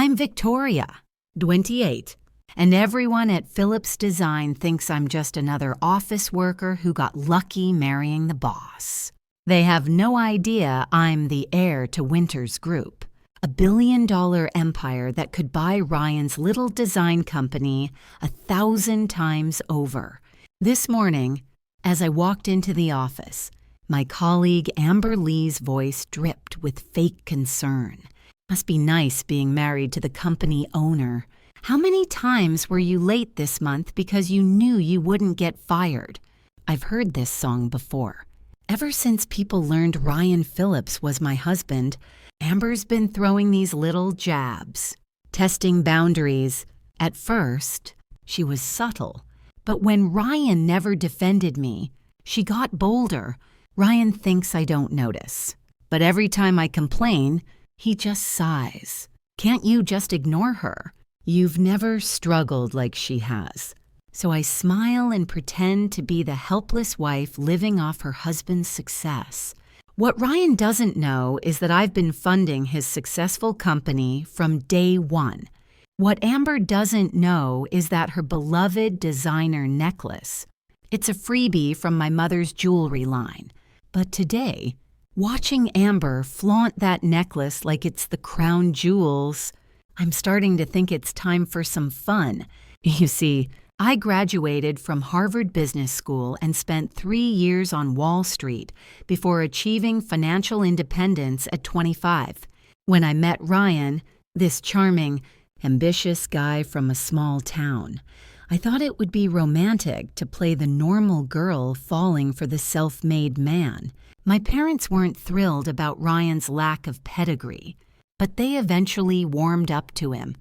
I'm Victoria, 28, and everyone at Phillips Design thinks I'm just another office worker who got lucky marrying the boss. They have no idea I'm the heir to Winters Group, a billion-dollar empire that could buy Ryan's little design company 1,000 times over. This morning, as I walked into the office, my colleague Amber Lee's voice dripped with fake concern. Must be nice being married to the company owner. How many times were you late this month because you knew you wouldn't get fired? I've heard this song before. Ever since people learned Ryan Phillips was my husband, Amber's been throwing these little jabs, testing boundaries. At first, she was subtle, but when Ryan never defended me, she got bolder. Ryan thinks I don't notice, but every time I complain, he just sighs. Can't you just ignore her? You've never struggled like she has. So I smile and pretend to be the helpless wife living off her husband's success. What Ryan doesn't know is that I've been funding his successful company from day one. What Amber doesn't know is that her beloved designer necklace, it's a freebie from my mother's jewelry line. But today, watching Amber flaunt that necklace like it's the crown jewels, I'm starting to think it's time for some fun. You see, I graduated from Harvard Business School and spent 3 years on Wall Street before achieving financial independence at 25. When I met Ryan, this charming, ambitious guy from a small town, I thought it would be romantic to play the normal girl falling for the self-made man. My parents weren't thrilled about Ryan's lack of pedigree, but they eventually warmed up to him.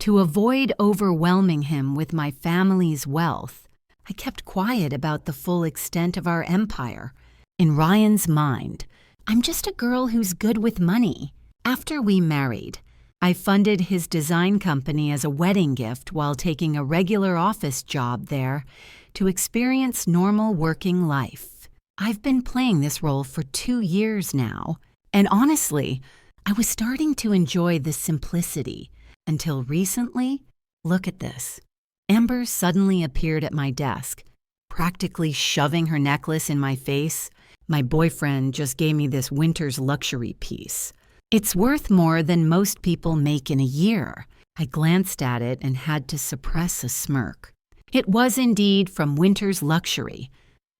To avoid overwhelming him with my family's wealth, I kept quiet about the full extent of our empire. In Ryan's mind, I'm just a girl who's good with money. After we married, I funded his design company as a wedding gift while taking a regular office job there to experience normal working life. I've been playing this role for 2 years now, and honestly, I was starting to enjoy the simplicity. Until recently, look at this. Amber suddenly appeared at my desk, practically shoving her necklace in my face. My boyfriend just gave me this Winters luxury piece. It's worth more than most people make in a year. I glanced at it and had to suppress a smirk. It was indeed from Winters Luxury,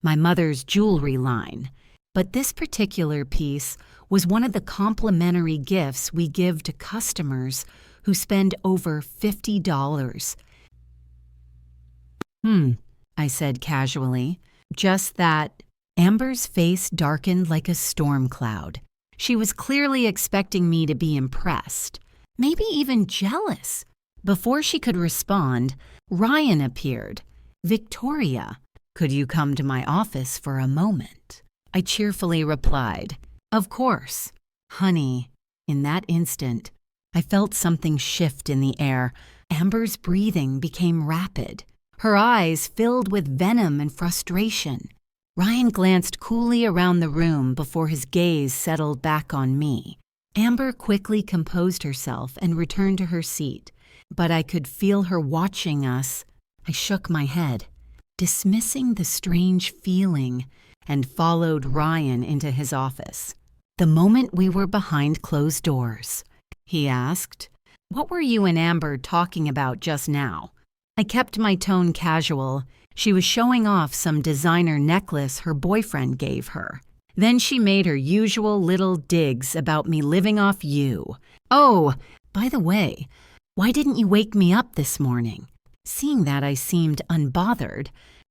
my mother's jewelry line. But this particular piece was one of the complimentary gifts we give to customers who spend over $50. I said casually. Just that. Amber's face darkened like a storm cloud. She was clearly expecting me to be impressed, maybe even jealous. Before she could respond, Ryan appeared. Victoria, could you come to my office for a moment? I cheerfully replied, of course. Honey, in that instant, I felt something shift in the air. Amber's breathing became rapid. Her eyes filled with venom and frustration. Ryan glanced coolly around the room before his gaze settled back on me. Amber quickly composed herself and returned to her seat, but I could feel her watching us. I shook my head, dismissing the strange feeling, and followed Ryan into his office. The moment we were behind closed doors, he asked, "What were you and Amber talking about just now?" I kept my tone casual. She was showing off some designer necklace her boyfriend gave her. Then she made her usual little digs about me living off you. "Oh, by the way, why didn't you wake me up this morning?" Seeing that I seemed unbothered,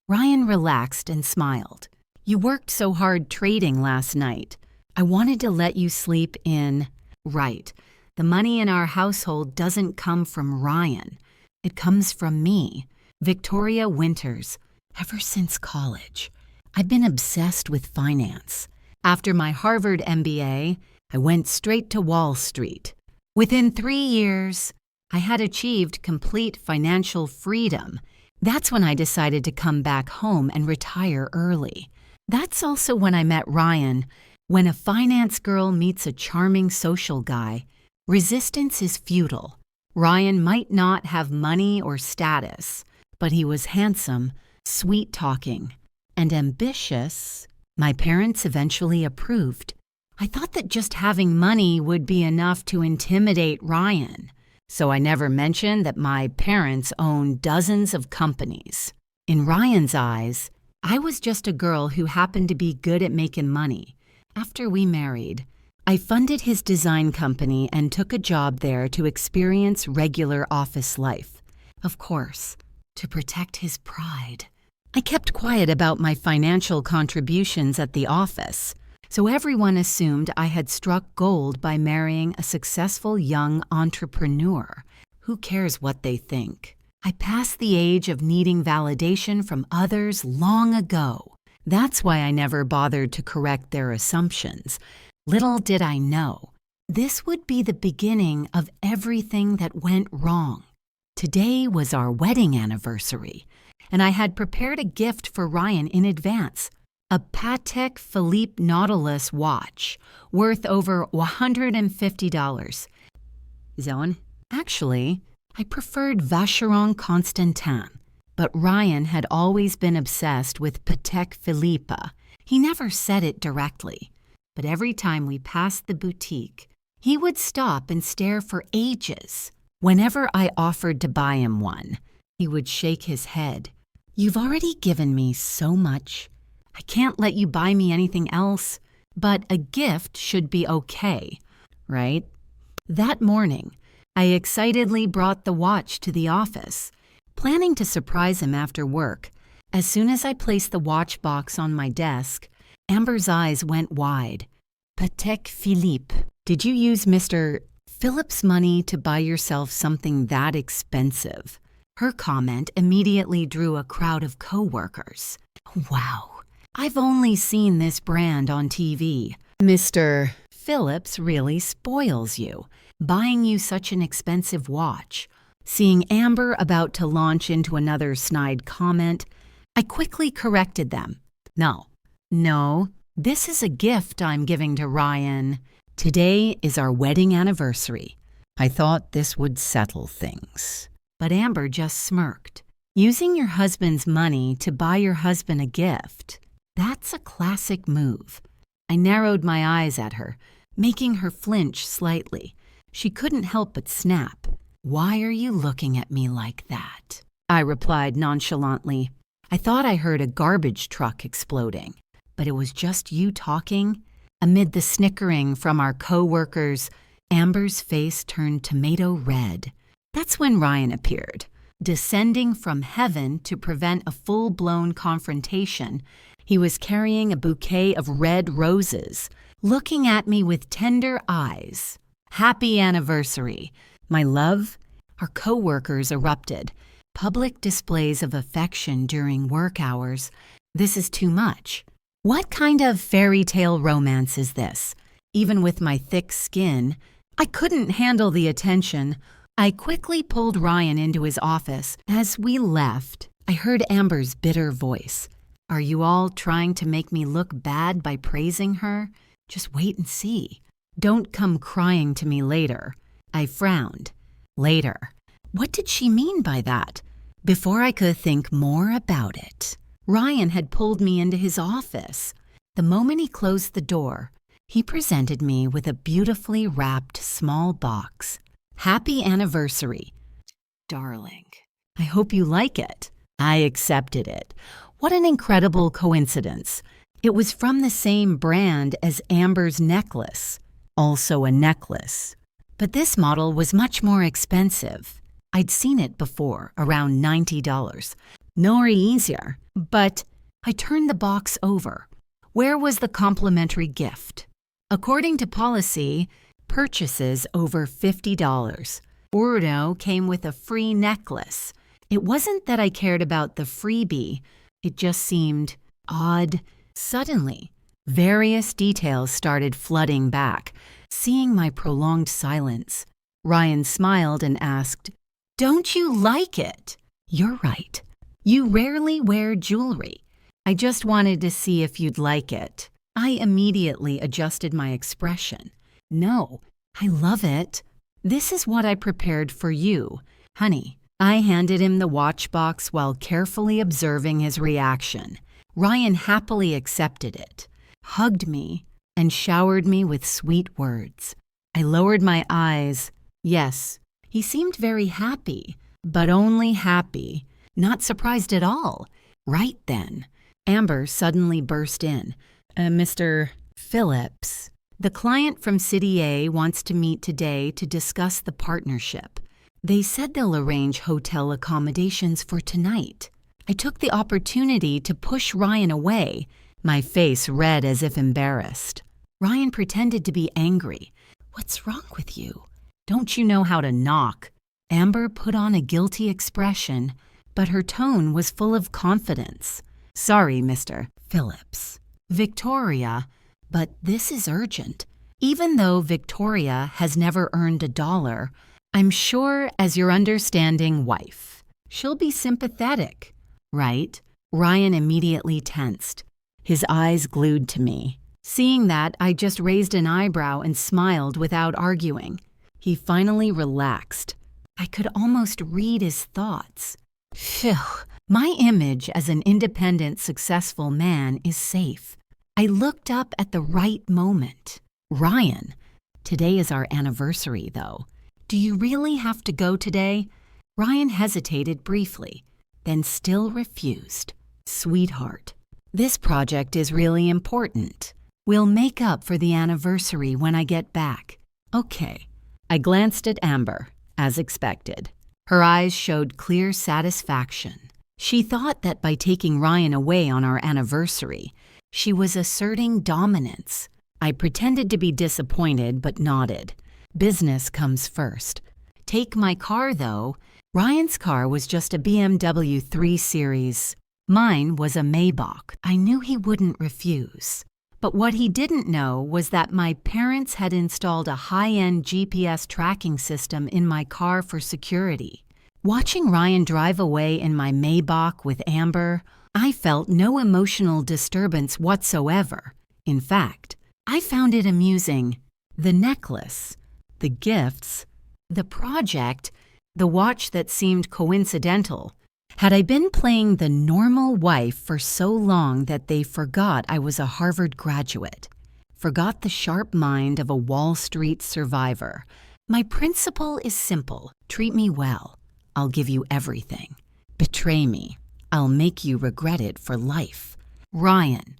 Ryan relaxed and smiled. "You worked so hard trading last night. I wanted to let you sleep in." Right. The money in our household doesn't come from Ryan. It comes from me, Victoria Winters. Ever since college, I've been obsessed with finance. After my Harvard MBA, I went straight to Wall Street. Within 3 years, I had achieved complete financial freedom. That's when I decided to come back home and retire early. That's also when I met Ryan. When a finance girl meets a charming social guy, resistance is futile. Ryan might not have money or status, but he was handsome, sweet-talking, and ambitious. My parents eventually approved. I thought that just having money would be enough to intimidate Ryan, so I never mentioned that my parents own dozens of companies. In Ryan's eyes, I was just a girl who happened to be good at making money. After we married, I funded his design company and took a job there to experience regular office life. Of course, to protect his pride. I kept quiet about my financial contributions at the office, so everyone assumed I had struck gold by marrying a successful young entrepreneur. Who cares what they think? I passed the age of needing validation from others long ago. That's why I never bothered to correct their assumptions. Little did I know, this would be the beginning of everything that went wrong. Today was our wedding anniversary, and I had prepared a gift for Ryan in advance, a Patek Philippe Nautilus watch worth over $150. Zone? Actually, I preferred Vacheron Constantin, but Ryan had always been obsessed with Patek Philippe. He never said it directly, but every time we passed the boutique, he would stop and stare for ages. Whenever I offered to buy him one, he would shake his head. "You've already given me so much. I can't let you buy me anything else, but a gift should be okay, right?" That morning, I excitedly brought the watch to the office, planning to surprise him after work. As soon as I placed the watch box on my desk, Amber's eyes went wide. "Patek Philippe, did you use Mr. Philip's money to buy yourself something that expensive?" Her comment immediately drew a crowd of coworkers. "Wow, I've only seen this brand on TV. Mr. Phillips really spoils you, buying you such an expensive watch." Seeing Amber about to launch into another snide comment, I quickly corrected them. No, this is a gift I'm giving to Ryan. Today is our wedding anniversary. I thought this would settle things. But Amber just smirked. Using your husband's money to buy your husband a gift, that's a classic move. I narrowed my eyes at her, making her flinch slightly. She couldn't help but snap. "Why are you looking at me like that?" I replied nonchalantly. I thought I heard a garbage truck exploding, but it was just you talking. Amid the snickering from our co-workers, Amber's face turned tomato red. That's when Ryan appeared. Descending from heaven to prevent a full-blown confrontation, he was carrying a bouquet of red roses, looking at me with tender eyes. "Happy anniversary, my love." Our co-workers erupted. Public displays of affection during work hours. This is too much. What kind of fairy tale romance is this? Even with my thick skin, I couldn't handle the attention. I quickly pulled Ryan into his office. As we left, I heard Amber's bitter voice. "Are you all trying to make me look bad by praising her? Just wait and see. Don't come crying to me later." I frowned. Later. What did she mean by that? Before I could think more about it, Ryan had pulled me into his office. The moment he closed the door, he presented me with a beautifully wrapped small box. "Happy anniversary, darling. I hope you like it." I accepted it. What an incredible coincidence. It was from the same brand as Amber's necklace, also a necklace. But this model was much more expensive. I'd seen it before, around $90. Nor easier, but I turned the box over. Where was the complimentary gift? According to policy, purchases over $50. Ordo came with a free necklace. It wasn't that I cared about the freebie, it just seemed odd. Suddenly, various details started flooding back. Seeing my prolonged silence, Ryan smiled and asked, "Don't you like it?" "You're right. You rarely wear jewelry. I just wanted to see if you'd like it." I immediately adjusted my expression. "No, I love it." This is what I prepared for you, honey." I handed him the watch box while carefully observing his reaction. Ryan happily accepted it, hugged me, and showered me with sweet words. I lowered my eyes. Yes, he seemed very happy, but only happy, not surprised at all. Right then, Amber suddenly burst in. "Mr. Phillips, the client from City A wants to meet today to discuss the partnership. They said they'll arrange hotel accommodations for tonight." I took the opportunity to push Ryan away, my face red as if embarrassed. Ryan pretended to be angry. "What's wrong with you? Don't you know how to knock?" Amber put on a guilty expression, but her tone was full of confidence. "Sorry, Mr. Phillips. Victoria, but this is urgent. Even though Victoria has never earned $1, I'm sure as your understanding wife, she'll be sympathetic, right?" Ryan immediately tensed, his eyes glued to me. Seeing that, I just raised an eyebrow and smiled without arguing. He finally relaxed. I could almost read his thoughts. Phew, my image as an independent, successful man is safe. I looked up at the right moment. "Ryan, today is our anniversary, though. Do you really have to go today?" Ryan hesitated briefly, then still refused. "Sweetheart, this project is really important. We'll make up for the anniversary when I get back." "Okay." I glanced at Amber, as expected. Her eyes showed clear satisfaction. She thought that by taking Ryan away on our anniversary, she was asserting dominance. I pretended to be disappointed but nodded. Business comes first. Take my car, though. Ryan's car was just a BMW 3 Series. Mine was a Maybach. I knew he wouldn't refuse. But what he didn't know was that my parents had installed a high-end GPS tracking system in my car for security. Watching Ryan drive away in my Maybach with Amber, I felt no emotional disturbance whatsoever. In fact, I found it amusing. The necklace, the gifts, the project, the watch that seemed coincidental. Had I been playing the normal wife for so long that they forgot I was a Harvard graduate, forgot the sharp mind of a Wall Street survivor? My principle is simple. Treat me well. I'll give you everything. Betray me. I'll make you regret it for life. Ryan,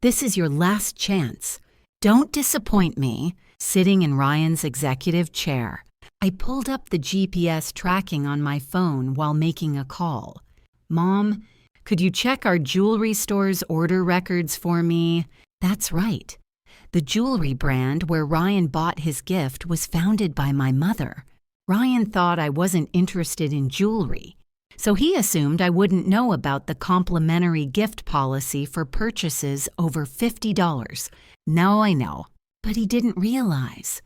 this is your last chance. Don't disappoint me." Sitting in Ryan's executive chair, I pulled up the GPS tracking on my phone while making a call. "Mom, could you check our jewelry store's order records for me?" That's right. The jewelry brand where Ryan bought his gift was founded by my mother. Ryan thought I wasn't interested in jewelry, so he assumed I wouldn't know about the complimentary gift policy for purchases over $50. Now I know, but he didn't realize.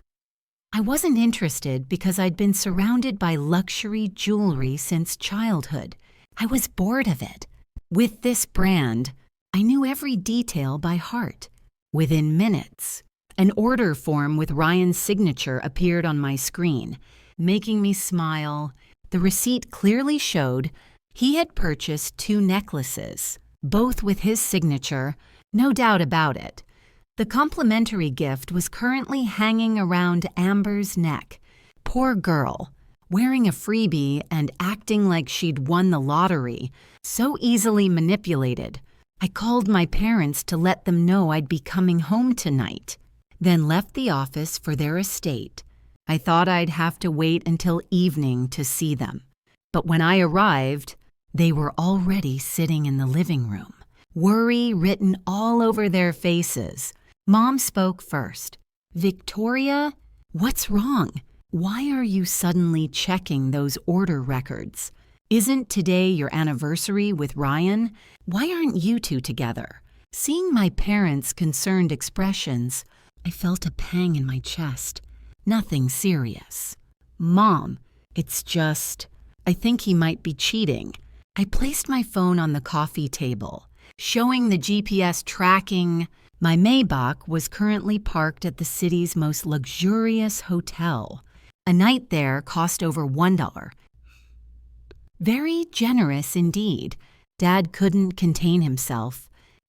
I wasn't interested because I'd been surrounded by luxury jewelry since childhood. I was bored of it. With this brand, I knew every detail by heart. Within minutes, an order form with Ryan's signature appeared on my screen, making me smile. The receipt clearly showed he had purchased 2 necklaces, both with his signature, no doubt about it. The complimentary gift was currently hanging around Amber's neck. Poor girl, wearing a freebie and acting like she'd won the lottery, so easily manipulated. I called my parents to let them know I'd be coming home tonight, then left the office for their estate. I thought I'd have to wait until evening to see them. But when I arrived, they were already sitting in the living room, worry written all over their faces. Mom spoke first. "Victoria, what's wrong? Why are you suddenly checking those order records? Isn't today your anniversary with Ryan? Why aren't you two together?" Seeing my parents' concerned expressions, I felt a pang in my chest. Nothing serious. "Mom, it's just, I think he might be cheating." I placed my phone on the coffee table, showing the GPS tracking. My Maybach was currently parked at the city's most luxurious hotel. A night there cost over $1. Very generous indeed. Dad couldn't contain himself.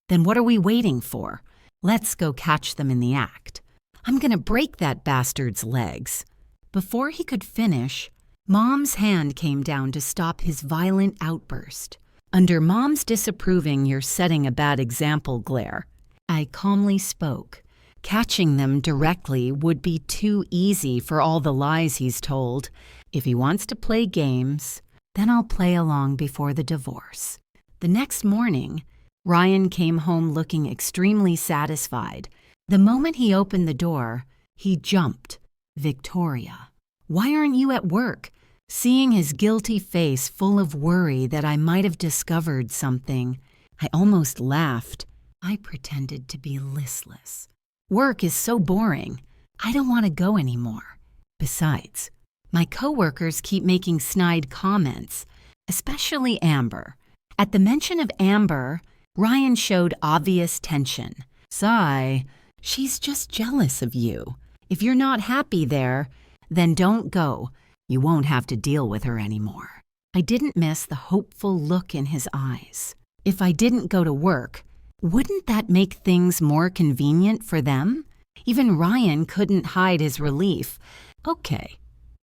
Then what are we waiting for? Let's go catch them in the act. I'm gonna break that bastard's legs. Before he could finish, Mom's hand came down to stop his violent outburst. Under Mom's disapproving "you're setting a bad example" glare, I calmly spoke. Catching them directly would be too easy for all the lies he's told. If he wants to play games, then I'll play along before the divorce. The next morning, Ryan came home looking extremely satisfied. The moment he opened the door, he jumped. "Victoria, why aren't you at work?" Seeing his guilty face full of worry that I might have discovered something, I almost laughed. I pretended to be listless. "Work is so boring. I don't want to go anymore. Besides, my coworkers keep making snide comments, especially Amber." At the mention of Amber, Ryan showed obvious tension. "Sigh, she's just jealous of you. If you're not happy there, then don't go. You won't have to deal with her anymore." I didn't miss the hopeful look in his eyes. If I didn't go to work, wouldn't that make things more convenient for them? Even Ryan couldn't hide his relief. "Okay,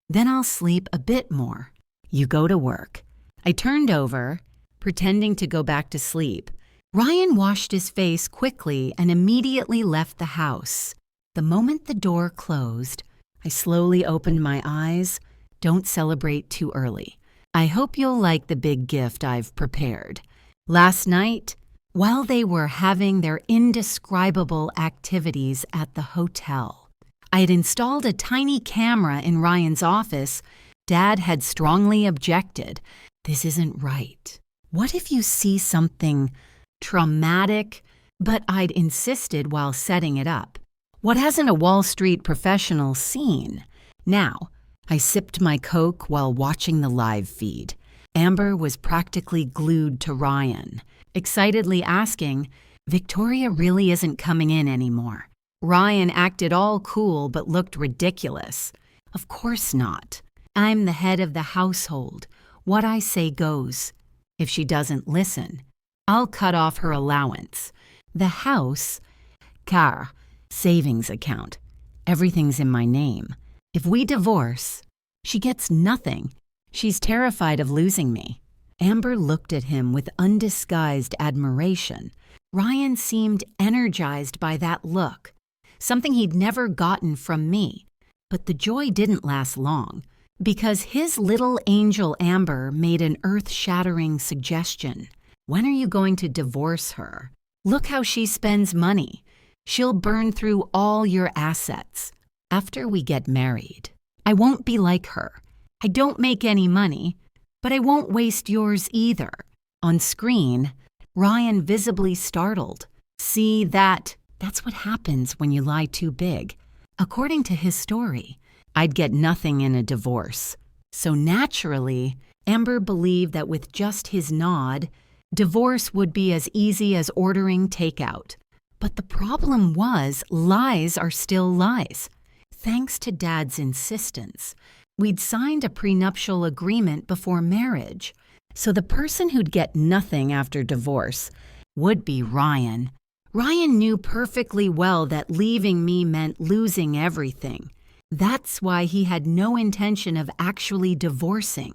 then I'll sleep a bit more. You go to work." I turned over, pretending to go back to sleep. Ryan washed his face quickly and immediately left the house. The moment the door closed, I slowly opened my eyes. Don't celebrate too early. I hope you'll like the big gift I've prepared. Last night, while they were having their indescribable activities at the hotel, I had installed a tiny camera in Ryan's office. Dad had strongly objected. "This isn't right. What if you see something traumatic?" But I'd insisted while setting it up. What hasn't a Wall Street professional seen? Now, I sipped my Coke while watching the live feed. Amber was practically glued to Ryan, excitedly asking, "Victoria really isn't coming in anymore." Ryan acted all cool but looked ridiculous. "Of course not. I'm the head of the household. What I say goes. If she doesn't listen, I'll cut off her allowance. The house, car, savings account, everything's in my name. If we divorce, she gets nothing. She's terrified of losing me." Amber looked at him with undisguised admiration. Ryan seemed energized by that look, something he'd never gotten from me. But the joy didn't last long, because his little angel Amber made an earth-shattering suggestion. "When are you going to divorce her? Look how she spends money. She'll burn through all your assets. After we get married, I won't be like her. I don't make any money, but I won't waste yours either." On screen, Ryan visibly startled. "See that? That's what happens when you lie too big." According to his story, I'd get nothing in a divorce. So naturally, Amber believed that with just his nod, divorce would be as easy as ordering takeout. But the problem was, lies are still lies. Thanks to Dad's insistence, we'd signed a prenuptial agreement before marriage, so the person who'd get nothing after divorce would be Ryan. Ryan knew perfectly well that leaving me meant losing everything. That's why he had no intention of actually divorcing.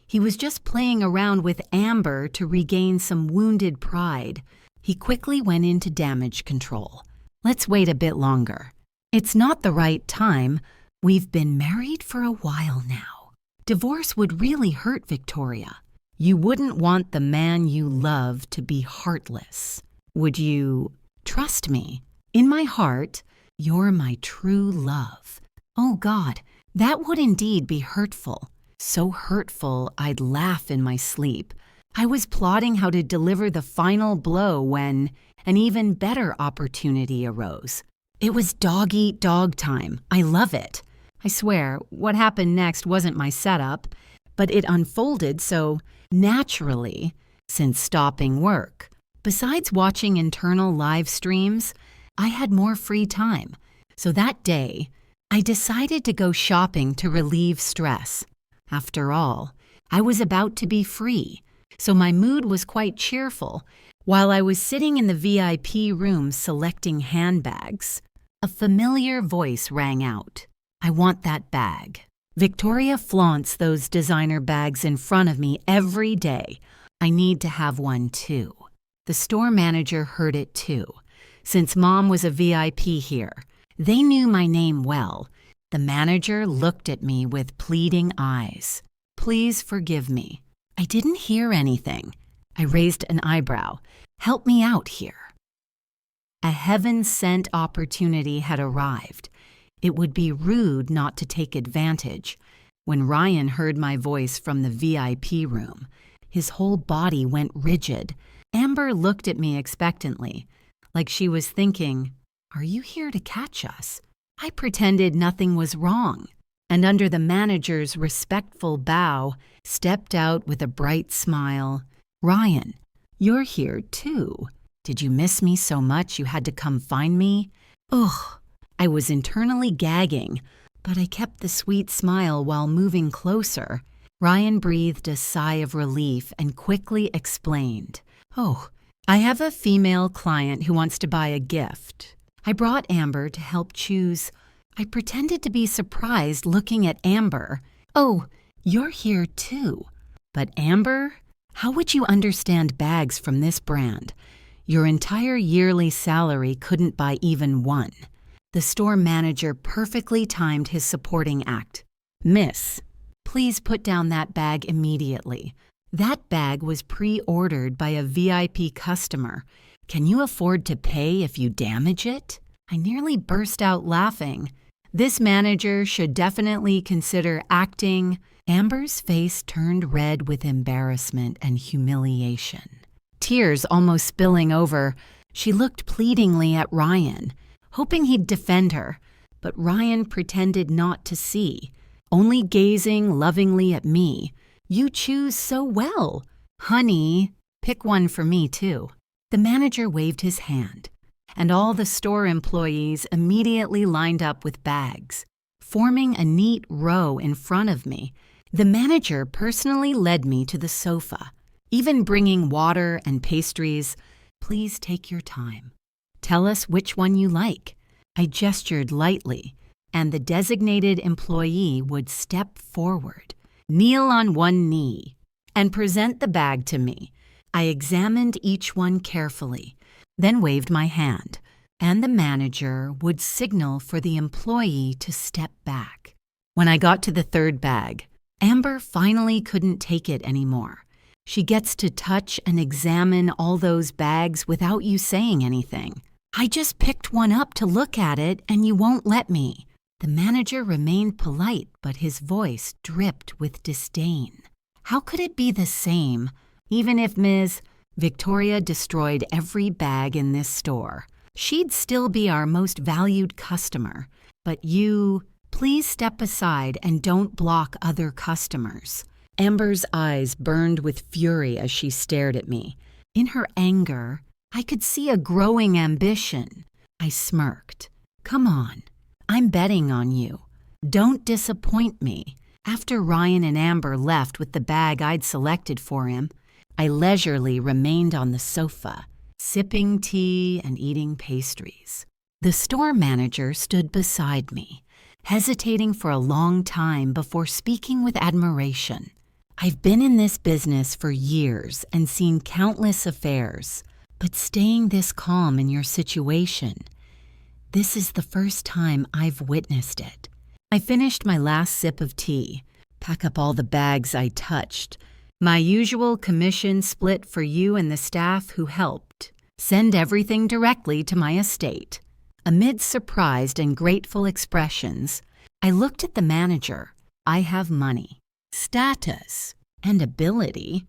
He was just playing around with Amber to regain some wounded pride. He quickly went into damage control. "Let's wait a bit longer. It's not the right time. We've been married for a while now. Divorce would really hurt Victoria. You wouldn't want the man you love to be heartless. Would you? Trust me. In my heart, you're my true love." Oh God, that would indeed be hurtful. So hurtful I'd laugh in my sleep. I was plotting how to deliver the final blow when an even better opportunity arose. It was dog-eat-dog time. I love it. I swear, what happened next wasn't my setup, but it unfolded so naturally since stopping work. Besides watching internal live streams, I had more free time. So that day, I decided to go shopping to relieve stress. After all, I was about to be free, so my mood was quite cheerful. While I was sitting in the VIP room selecting handbags, a familiar voice rang out. "I want that bag." Victoria flaunts those designer bags in front of me every day. I need to have one too. The store manager heard it too. Since Mom was a VIP here, they knew my name well. The manager looked at me with pleading eyes. "Please forgive me. I didn't hear anything." I raised an eyebrow. "Help me out here." A heaven-sent opportunity had arrived. It would be rude not to take advantage. When Ryan heard my voice from the VIP room, his whole body went rigid. Amber looked at me expectantly, like she was thinking, "Are you here to catch us?" I pretended nothing was wrong, and under the manager's respectful bow, stepped out with a bright smile. "Ryan, you're here too. Did you miss me so much you had to come find me?" Ugh, I was internally gagging, but I kept the sweet smile while moving closer. Ryan breathed a sigh of relief and quickly explained. "Oh, I have a female client who wants to buy a gift. I brought Amber to help choose." I pretended to be surprised looking at Amber. "Oh, you're here too. But Amber, how would you understand bags from this brand? Your entire yearly salary couldn't buy even one." The store manager perfectly timed his supporting act. "Miss, please put down that bag immediately. That bag was pre-ordered by a VIP customer. Can you afford to pay if you damage it?" I nearly burst out laughing. This manager should definitely consider acting. Amber's face turned red with embarrassment and humiliation. Tears almost spilling over, she looked pleadingly at Ryan, hoping he'd defend her, but Ryan pretended not to see, only gazing lovingly at me. "You choose so well. Honey, pick one for me too." The manager waved his hand, and all the store employees immediately lined up with bags, forming a neat row in front of me. The manager personally led me to the sofa, even bringing water and pastries. "Please take your time. Tell us which one you like." I gestured lightly, and the designated employee would step forward, kneel on one knee, and present the bag to me. I examined each one carefully, then waved my hand, and the manager would signal for the employee to step back. When I got to the third bag, Amber finally couldn't take it anymore. She gets to touch and examine all those bags without you saying anything. "I just picked one up to look at it, and you won't let me." The manager remained polite, but his voice dripped with disdain. How could it be the same, even if Ms. Victoria destroyed every bag in this store? She'd still be our most valued customer. "But you, please step aside and don't block other customers." Amber's eyes burned with fury as she stared at me. In her anger, I could see a growing ambition. I smirked. "Come on, I'm betting on you. Don't disappoint me." After Ryan and Amber left with the bag I'd selected for him, I leisurely remained on the sofa, sipping tea and eating pastries. The store manager stood beside me, hesitating for a long time before speaking with admiration. "I've been in this business for years and seen countless affairs, but staying this calm in your situation, this is the first time I've witnessed it." I finished my last sip of tea, pack up all the bags I touched. "My usual commission split for you and the staff who helped. Send everything directly to my estate." Amid surprised and grateful expressions, I looked at the manager. I have money, status, and ability.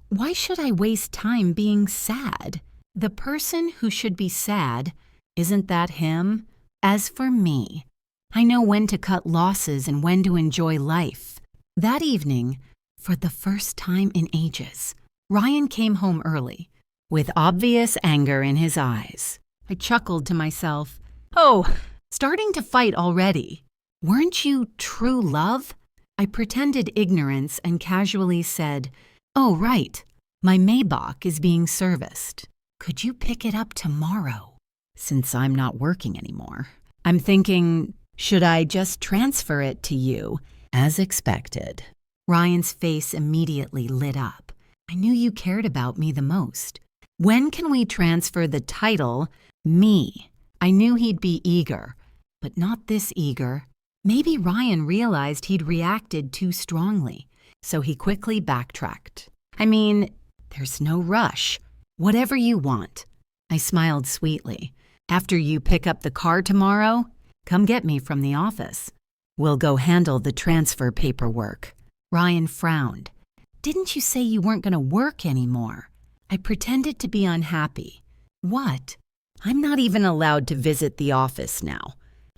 Why should I waste time being sad? The person who should be sad, isn't that him? As for me, I know when to cut losses and when to enjoy life. That evening, for the first time in ages, Ryan came home early, with obvious anger in his eyes. I chuckled to myself. "Oh, starting to fight already." Weren't you true love? I pretended ignorance and casually said, "Oh, right. My Maybach is being serviced. Could you pick it up tomorrow? Since I'm not working anymore." I'm thinking, should I just transfer it to you? As expected. Ryan's face immediately lit up. I knew you cared about me the most. When can we transfer the title, me? I knew he'd be eager, but not this eager. Maybe Ryan realized he'd reacted too strongly, so he quickly backtracked. I mean, there's no rush. Whatever you want. I smiled sweetly. After you pick up the car tomorrow, come get me from the office. We'll go handle the transfer paperwork. Ryan frowned. Didn't you say you weren't going to work anymore? I pretended to be unhappy. What? I'm not even allowed to visit the office now.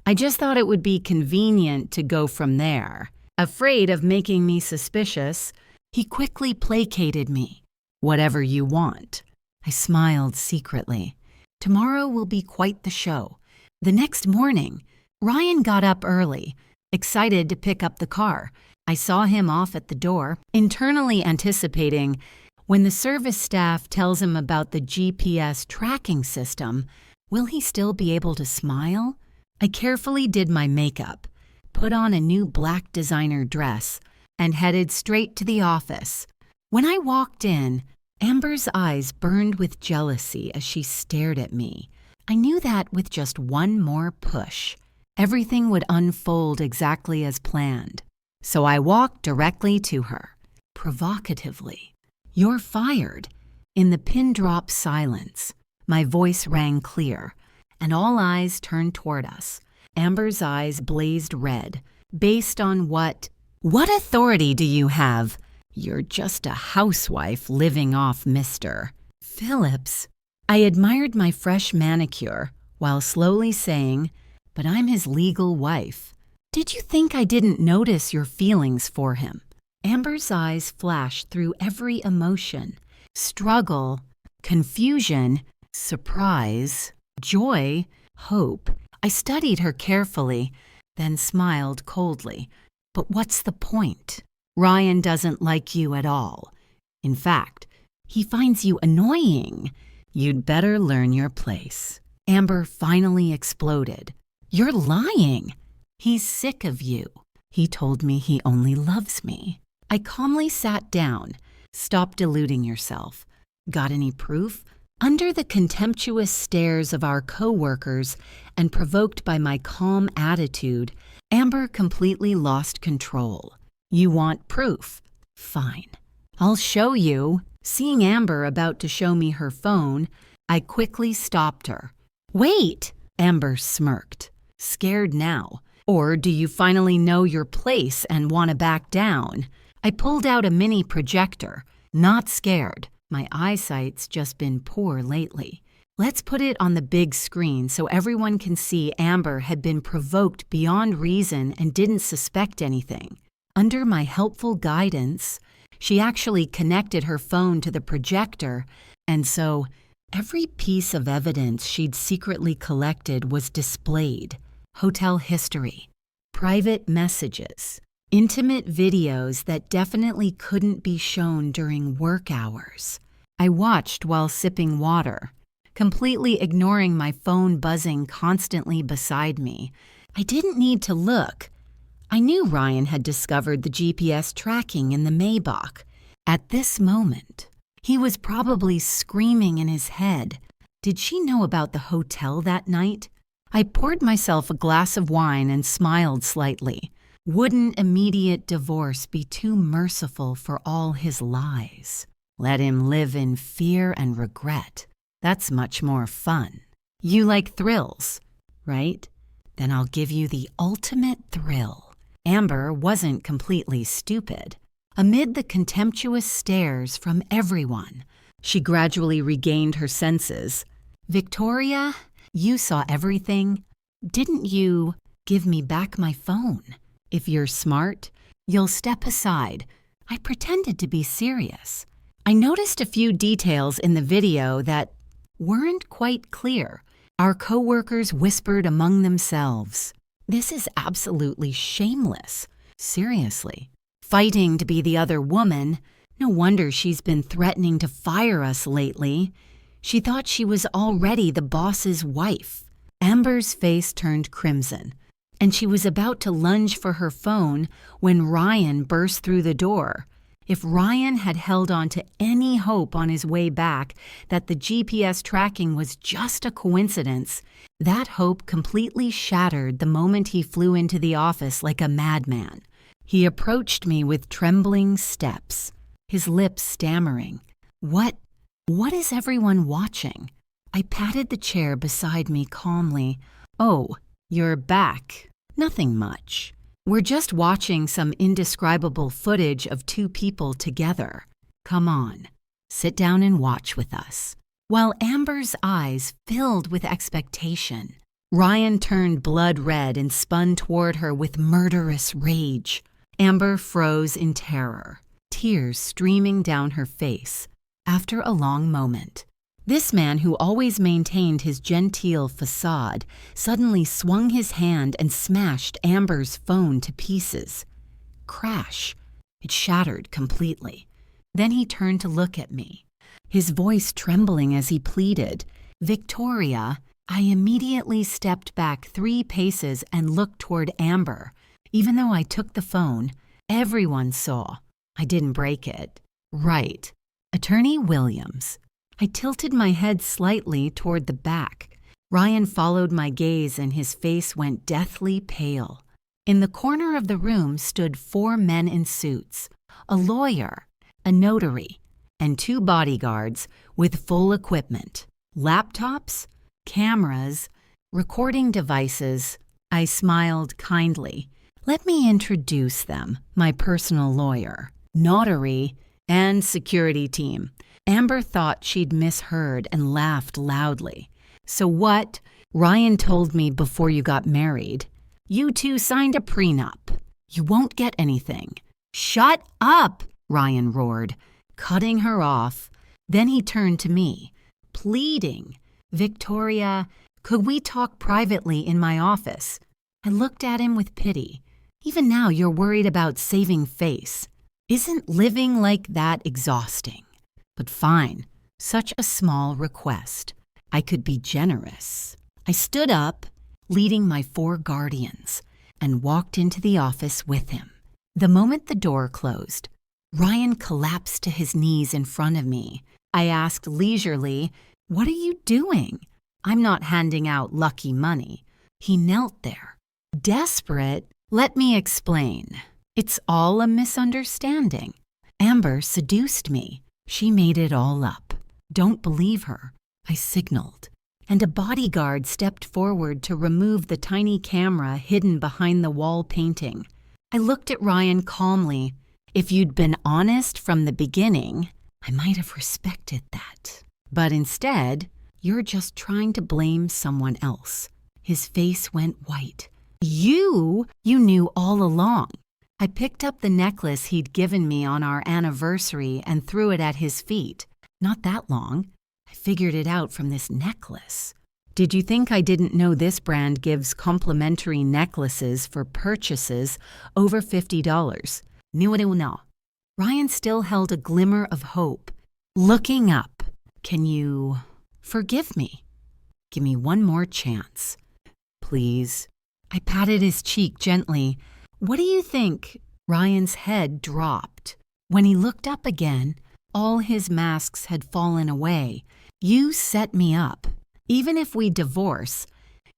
I just thought it would be convenient to go from there. Afraid of making me suspicious, he quickly placated me. Whatever you want. I smiled secretly. Tomorrow will be quite the show. The next morning, Ryan got up early, excited to pick up the car. I saw him off at the door, internally anticipating when the service staff tells him about the GPS tracking system, will he still be able to smile? I carefully did my makeup, put on a new black designer dress, and headed straight to the office. When I walked in, Amber's eyes burned with jealousy as she stared at me. I knew that with just one more push, everything would unfold exactly as planned. So I walked directly to her, provocatively. "You're fired." In the pin-drop silence, my voice rang clear, and all eyes turned toward us. Amber's eyes blazed red. "Based on what? What authority do you have? You're just a housewife living off Mr. Phillips." I admired my fresh manicure while slowly saying, "But I'm his legal wife. Did you think I didn't notice your feelings for him?" Amber's eyes flashed through every emotion: struggle, confusion, surprise, joy, hope. I studied her carefully, then smiled coldly. "But what's the point? Ryan doesn't like you at all. In fact, he finds you annoying. You'd better learn your place." Amber finally exploded. "You're lying. He's sick of you. He told me he only loves me." I calmly sat down. "Stop deluding yourself. Got any proof?" Under the contemptuous stares of our co-workers and provoked by my calm attitude, Amber completely lost control. "You want proof? Fine. I'll show you." Seeing Amber about to show me her phone, I quickly stopped her. "Wait!" Amber smirked. "Scared now? Or do you finally know your place and want to back down?" I pulled out a mini projector. Not scared. My eyesight's just been poor lately. "Let's put it on the big screen so everyone can see Amber had been provoked beyond reason and didn't suspect anything." Under my helpful guidance, she actually connected her phone to the projector, and so every piece of evidence she'd secretly collected was displayed. Hotel history, private messages, intimate videos that definitely couldn't be shown during work hours. I watched while sipping water, completely ignoring my phone buzzing constantly beside me. I didn't need to look. I knew Ryan had discovered the GPS tracking in the Maybach. At this moment, he was probably screaming in his head. Did she know about the hotel that night? I poured myself a glass of wine and smiled slightly. Wouldn't immediate divorce be too merciful for all his lies? Let him live in fear and regret. That's much more fun. You like thrills, right? Then I'll give you the ultimate thrill. Amber wasn't completely stupid. Amid the contemptuous stares from everyone, she gradually regained her senses. "Victoria, you saw everything. Didn't you give me back my phone? If you're smart, you'll step aside." I pretended to be serious. I noticed a few details in the video that weren't quite clear. Our co-workers whispered among themselves. This is absolutely shameless. Seriously. Fighting to be the other woman. No wonder she's been threatening to fire us lately. She thought she was already the boss's wife. Amber's face turned crimson, and she was about to lunge for her phone when Ryan burst through the door. If Ryan had held on to any hope on his way back that the GPS tracking was just a coincidence, that hope completely shattered the moment he flew into the office like a madman. He approached me with trembling steps, his lips stammering. What is everyone watching? I patted the chair beside me calmly. Oh, you're back. Nothing much. We're just watching some indescribable footage of two people together. Come on, sit down and watch with us. While Amber's eyes filled with expectation, Ryan turned blood red and spun toward her with murderous rage. Amber froze in terror, tears streaming down her face. After a long moment, this man who always maintained his genteel facade suddenly swung his hand and smashed Amber's phone to pieces. Crash! It shattered completely. Then he turned to look at me, his voice trembling as he pleaded, "Victoria." I immediately stepped back 3 paces and looked toward Amber. Even though I took the phone, everyone saw. I didn't break it. Right. Attorney Williams. I tilted my head slightly toward the back. Ryan followed my gaze and his face went deathly pale. In the corner of the room stood 4 men in suits, a lawyer, a notary, and 2 bodyguards with full equipment, laptops, cameras, recording devices. I smiled kindly. Let me introduce them, my personal lawyer, notary, and security team. Amber thought she'd misheard and laughed loudly. So what? Ryan told me before you got married. You two signed a prenup. You won't get anything. Shut up, Ryan roared, cutting her off. Then he turned to me, pleading, Victoria, could we talk privately in my office? I looked at him with pity. Even now you're worried about saving face. Isn't living like that exhausting? But fine, such a small request. I could be generous. I stood up, leading my 4 guardians, and walked into the office with him. The moment the door closed, Ryan collapsed to his knees in front of me. I asked leisurely, "What are you doing?" "I'm not handing out lucky money." He knelt there, desperate. "Let me explain. It's all a misunderstanding. Amber seduced me. She made it all up. Don't believe her." I signaled, and a bodyguard stepped forward to remove the tiny camera hidden behind the wall painting. I looked at Ryan calmly. If you'd been honest from the beginning, I might have respected that. But instead, you're just trying to blame someone else. His face went white. You knew all along. I picked up the necklace he'd given me on our anniversary and threw it at his feet. Not that long. I figured it out from this necklace. Did you think I didn't know this brand gives complimentary necklaces for purchases over $50? No. Ryan still held a glimmer of hope. Looking up, can you forgive me? Give me one more chance. Please. I patted his cheek gently. What do you think? Ryan's head dropped. When he looked up again, all his masks had fallen away. You set me up. Even if we divorce,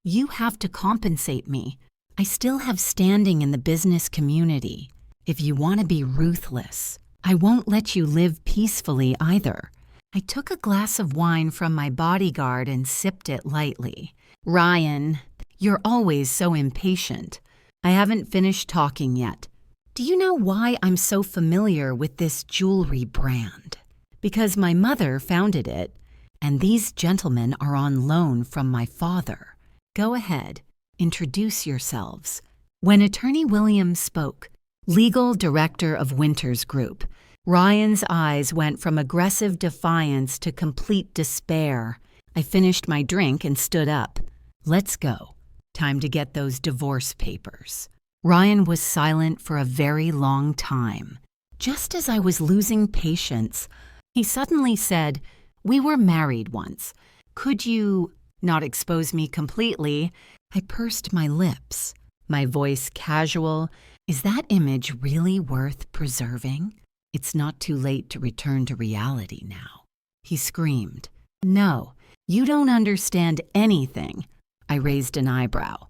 you have to compensate me. I still have standing in the business community. If you want to be ruthless, I won't let you live peacefully either. I took a glass of wine from my bodyguard and sipped it lightly. Ryan, you're always so impatient. I haven't finished talking yet. Do you know why I'm so familiar with this jewelry brand? Because my mother founded it, and these gentlemen are on loan from my father. Go ahead, introduce yourselves. When Attorney Williams spoke, legal director of Winters Group, Ryan's eyes went from aggressive defiance to complete despair. I finished my drink and stood up. Let's go. Time to get those divorce papers. Ryan was silent for a very long time. Just as I was losing patience, he suddenly said, "We were married once. Could you not expose me completely?" I pursed my lips, my voice casual. Is that image really worth preserving? It's not too late to return to reality now. He screamed, "No, you don't understand anything." I raised an eyebrow.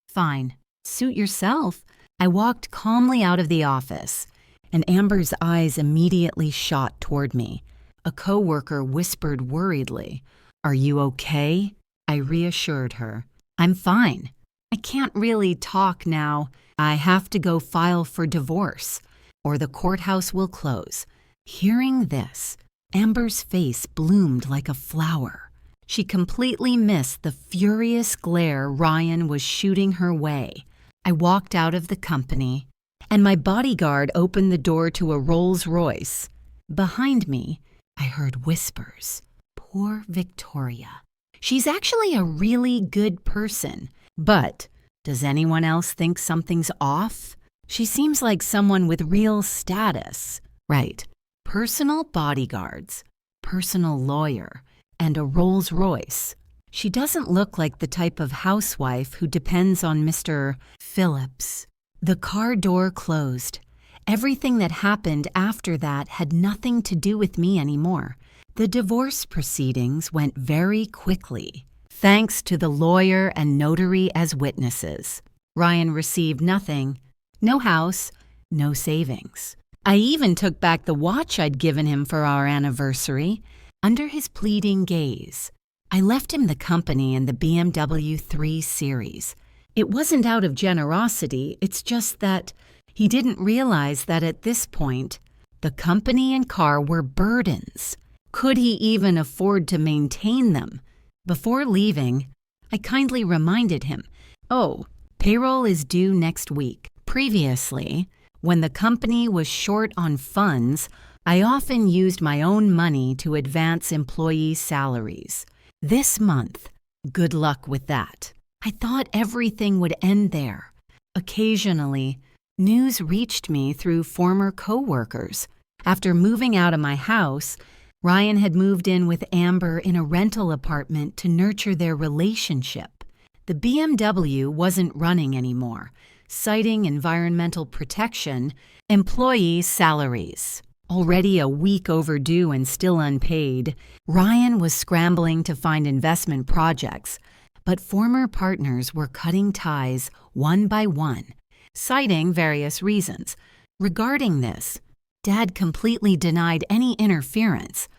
"Fine, suit yourself." I walked calmly out of the office, and Amber's eyes immediately shot toward me. A coworker whispered worriedly, "Are you okay?" I reassured her, "I'm fine. I can't really talk now. I have to go file for divorce, or the courthouse will close." Hearing this, Amber's face bloomed like a flower. She completely missed the furious glare Ryan was shooting her way. I walked out of the company, and my bodyguard opened the door to a Rolls-Royce. Behind me, I heard whispers. Poor Victoria. She's actually a really good person. But does anyone else think something's off? She seems like someone with real status. Right. Personal bodyguards, personal lawyer, and a Rolls-Royce. She doesn't look like the type of housewife who depends on Mr. Phillips. The car door closed. Everything that happened after that had nothing to do with me anymore. The divorce proceedings went very quickly, thanks to the lawyer and notary as witnesses. Ryan received nothing, no house, no savings. I even took back the watch I'd given him for our anniversary. Under his pleading gaze, I left him the company and the BMW 3 Series. It wasn't out of generosity, it's just that he didn't realize that at this point, the company and car were burdens. Could he even afford to maintain them? Before leaving, I kindly reminded him, "Oh, payroll is due next week." Previously, when the company was short on funds, I often used my own money to advance employee salaries. This month, good luck with that. I thought everything would end there. Occasionally, news reached me through former coworkers. After moving out of my house, Ryan had moved in with Amber in a rental apartment to nurture their relationship. The BMW wasn't running anymore, citing environmental protection, employee salaries. Already a week overdue and still unpaid, Ryan was scrambling to find investment projects, but former partners were cutting ties one by one, citing various reasons. Regarding this, Dad completely denied any interference.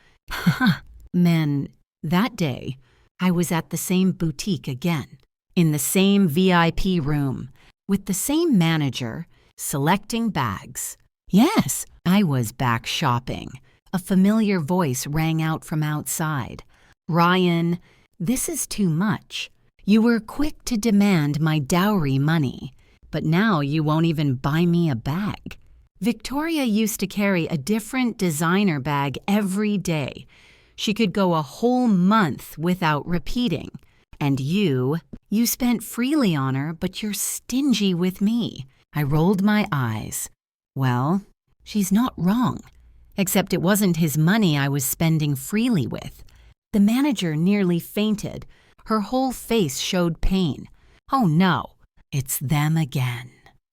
Man, that day, I was at the same boutique again, in the same VIP room, with the same manager, selecting bags. Yes, I was back shopping. A familiar voice rang out from outside. "Ryan, this is too much. You were quick to demand my dowry money, but now you won't even buy me a bag." Victoria used to carry a different designer bag every day. She could go a whole month without repeating. And you spent freely on her, but you're stingy with me. I rolled my eyes. Well, she's not wrong, except it wasn't his money I was spending freely with. The manager nearly fainted. Her whole face showed pain. Oh no, it's them again.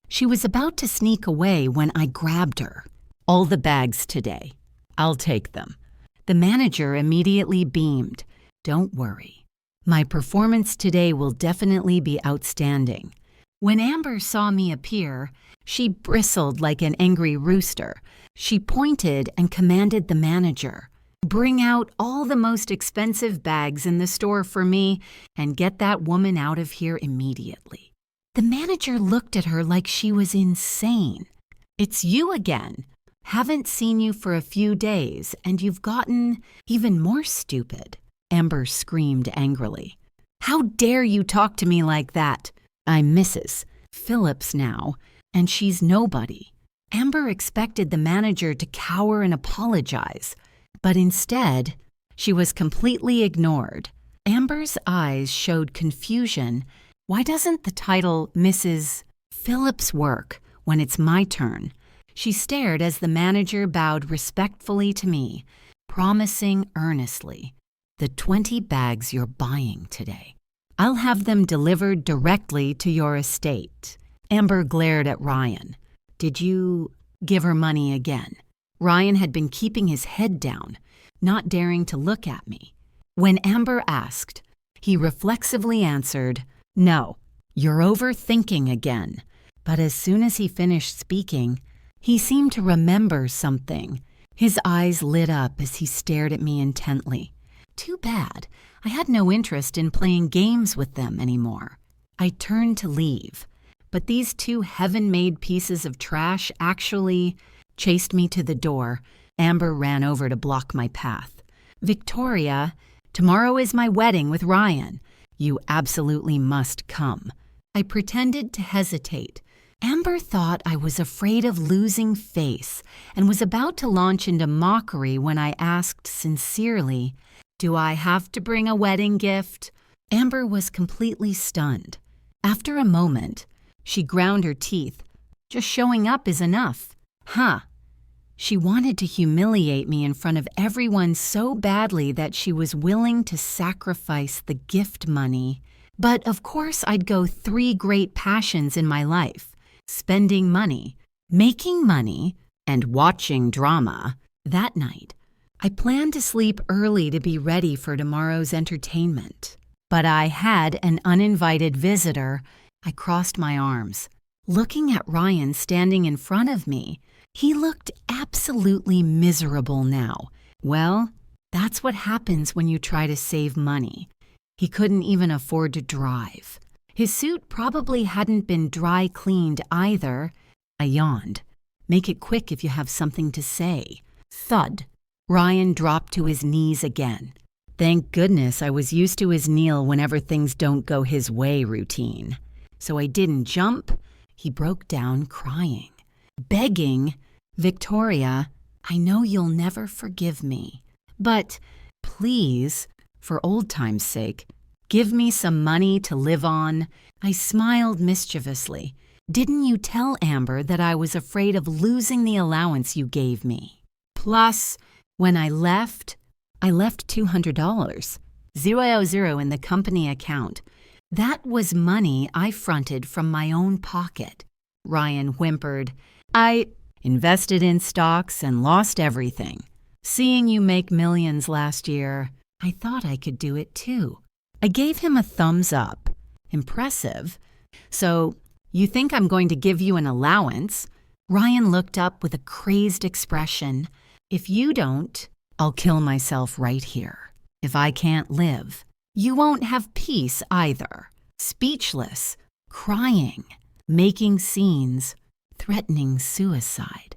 She was about to sneak away when I grabbed her. "All the bags today. I'll take them." The manager immediately beamed. "Don't worry. My performance today will definitely be outstanding." When Amber saw me appear, she bristled like an angry rooster. She pointed and commanded the manager, "Bring out all the most expensive bags in the store for me and get that woman out of here immediately." The manager looked at her like she was insane. "It's you again. Haven't seen you for a few days, and you've gotten even more stupid," Amber screamed angrily. "How dare you talk to me like that? I'm Mrs. Phillips now, and she's nobody." Amber expected the manager to cower and apologize, but instead, she was completely ignored. Amber's eyes showed confusion Why doesn't the title Mrs. Phillips work when it's my turn? She stared as the manager bowed respectfully to me, promising earnestly, "The 20 bags you're buying today, I'll have them delivered directly to your estate." Amber glared at Ryan. "Did you give her money again?" Ryan had been keeping his head down, not daring to look at me. When Amber asked, he reflexively answered, "No, you're overthinking again." But as soon as he finished speaking, he seemed to remember something. His eyes lit up as he stared at me intently. Too bad. I had no interest in playing games with them anymore. I turned to leave, but these two heaven-made pieces of trash actually chased me to the door. Amber ran over to block my path. "Victoria, tomorrow is my wedding with Ryan. You absolutely must come." I pretended to hesitate. Amber thought I was afraid of losing face and was about to launch into mockery when I asked sincerely, "Do I have to bring a wedding gift?" Amber was completely stunned. After a moment, she ground her teeth. "Just showing up is enough." Huh. She wanted to humiliate me in front of everyone so badly that she was willing to sacrifice the gift money. But of course I'd go 3 great passions in my life: spending money, making money, and watching drama. That night, I planned to sleep early to be ready for tomorrow's entertainment. But I had an uninvited visitor. I crossed my arms, looking at Ryan standing in front of me. He looked absolutely miserable now. Well, that's what happens when you try to save money. He couldn't even afford to drive. His suit probably hadn't been dry cleaned either. I yawned. "Make it quick if you have something to say." Thud. Ryan dropped to his knees again. Thank goodness I was used to his kneel whenever things don't go his way routine. So I didn't jump. He broke down crying, begging, "Victoria, I know you'll never forgive me, but please, for old time's sake, give me some money to live on." I smiled mischievously. "Didn't you tell Amber that I was afraid of losing the allowance you gave me? Plus, when I left $200, 0 in the company account. That was money I fronted from my own pocket." Ryan whimpered. "I invested in stocks and lost everything. Seeing you make millions last year, I thought I could do it too." I gave him a thumbs up. Impressive. "So, you think I'm going to give you an allowance?" Ryan looked up with a crazed expression. "If you don't, I'll kill myself right here. If I can't live, you won't have peace either." Speechless, crying, making scenes, threatening suicide.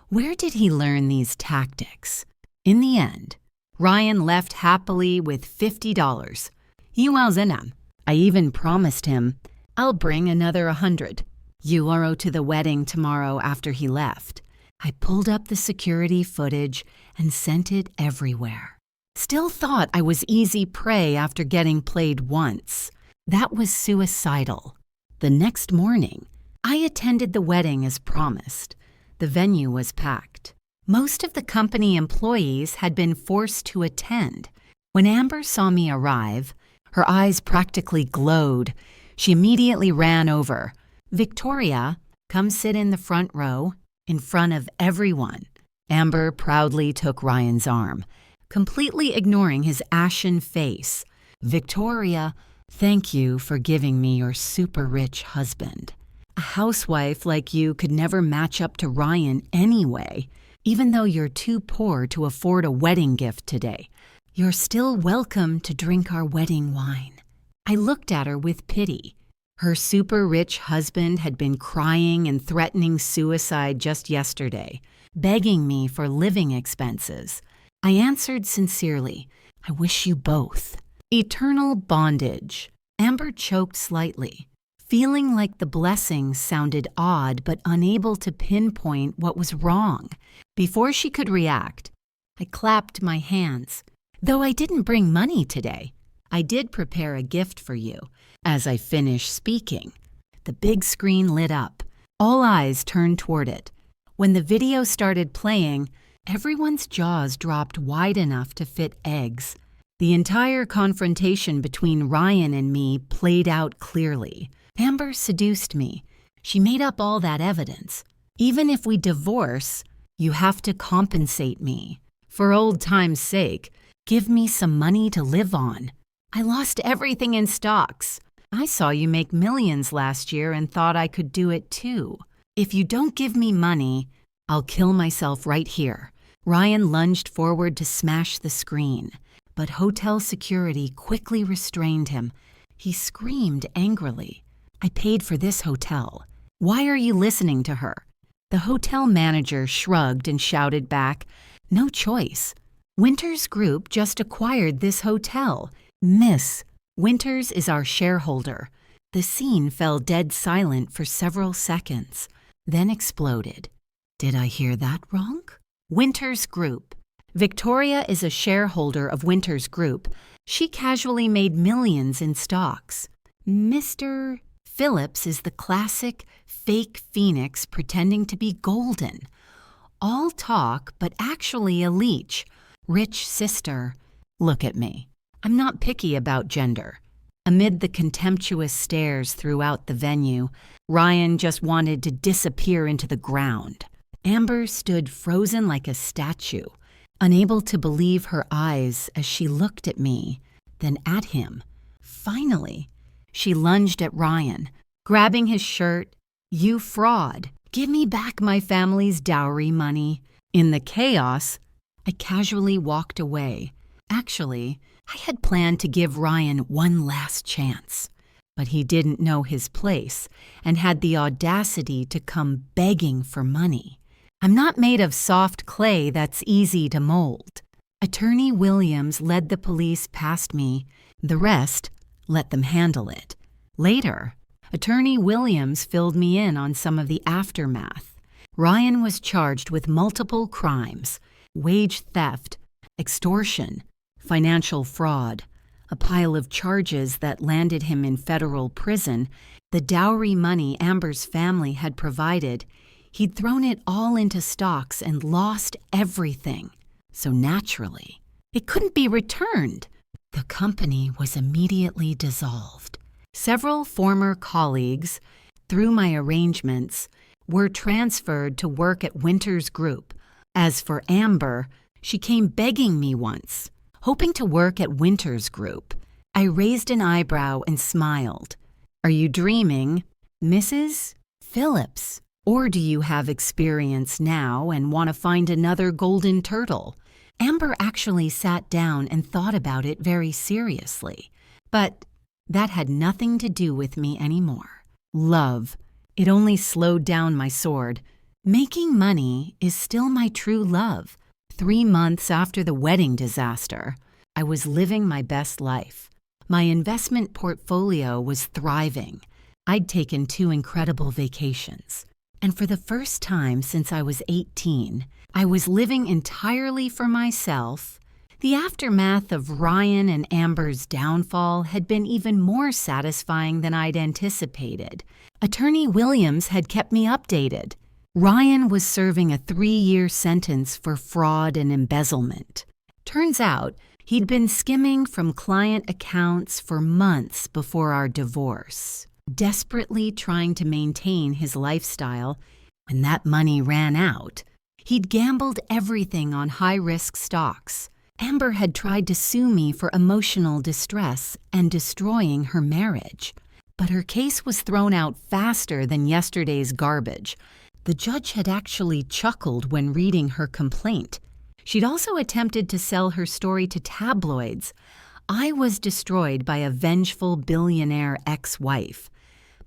Where did he learn these tactics? In the end, Ryan left happily with $50. Iwazinam. I even promised him, "I'll bring another 100 euro to the wedding tomorrow." After he left, I pulled up the security footage and sent it everywhere. Still thought I was easy prey after getting played once. That was suicidal. The next morning, I attended the wedding as promised. The venue was packed. Most of the company employees had been forced to attend. When Amber saw me arrive, her eyes practically glowed. She immediately ran over. "Victoria, come sit in the front row, in front of everyone." Amber proudly took Ryan's arm, completely ignoring his ashen face. "Victoria, thank you for giving me your super-rich husband. A housewife like you could never match up to Ryan anyway. Even though you're too poor to afford a wedding gift today, you're still welcome to drink our wedding wine." I looked at her with pity. Her super-rich husband had been crying and threatening suicide just yesterday, begging me for living expenses. I answered sincerely, "I wish you both." Eternal bondage. Amber choked slightly, feeling like the blessing sounded odd but unable to pinpoint what was wrong. Before she could react, I clapped my hands. "Though I didn't bring money today, I did prepare a gift for you." As I finished speaking, the big screen lit up. All eyes turned toward it. When the video started playing, everyone's jaws dropped wide enough to fit eggs. The entire confrontation between Ryan and me played out clearly. Amber seduced me. She made up all that evidence. Even if we divorce, you have to compensate me. For old time's sake, give me some money to live on. I lost everything in stocks. I saw you make millions last year and thought I could do it too. If you don't give me money, I'll kill myself right here." Ryan lunged forward to smash the screen, but hotel security quickly restrained him. He screamed angrily, "I paid for this hotel. Why are you listening to her?" The hotel manager shrugged and shouted back, "No choice. Winters Group just acquired this hotel. Miss, Winters is our shareholder." The scene fell dead silent for several seconds, then exploded. Did I hear that wrong? Winters Group. Victoria is a shareholder of Winters Group. She casually made millions in stocks. Mr. Phillips is the classic fake phoenix pretending to be golden. All talk, but actually a leech. Rich sister. Look at me. I'm not picky about gender. Amid the contemptuous stares throughout the venue, Ryan just wanted to disappear into the ground. Amber stood frozen like a statue, unable to believe her eyes as she looked at me, then at him. Finally, she lunged at Ryan, grabbing his shirt. "You fraud. Give me back my family's dowry money." In the chaos, I casually walked away. Actually, I had planned to give Ryan one last chance, but he didn't know his place and had the audacity to come begging for money. I'm not made of soft clay that's easy to mold. Attorney Williams led the police past me. The rest, let them handle it. Later, Attorney Williams filled me in on some of the aftermath. Ryan was charged with multiple crimes: wage theft, extortion, financial fraud, a pile of charges that landed him in federal prison, the dowry money Amber's family had provided. He'd thrown it all into stocks and lost everything. So naturally, it couldn't be returned. The company was immediately dissolved. Several former colleagues, through my arrangements, were transferred to work at Winters Group. As for Amber, she came begging me once, hoping to work at Winters Group. I raised an eyebrow and smiled. "Are you dreaming, Mrs. Phillips? Or do you have experience now and want to find another golden turtle?" Amber actually sat down and thought about it very seriously. But that had nothing to do with me anymore. Love. It only slowed down my sword. Making money is still my true love. 3 months after the wedding disaster, I was living my best life. My investment portfolio was thriving. I'd taken 2 incredible vacations. And for the first time since I was 18, I was living entirely for myself. The aftermath of Ryan and Amber's downfall had been even more satisfying than I'd anticipated. Attorney Williams had kept me updated. Ryan was serving a 3-year sentence for fraud and embezzlement. Turns out, he'd been skimming from client accounts for months before our divorce, desperately trying to maintain his lifestyle. When that money ran out, he'd gambled everything on high-risk stocks. Amber had tried to sue me for emotional distress and destroying her marriage, but her case was thrown out faster than yesterday's garbage. The judge had actually chuckled when reading her complaint. She'd also attempted to sell her story to tabloids. I was destroyed by a vengeful billionaire ex-wife.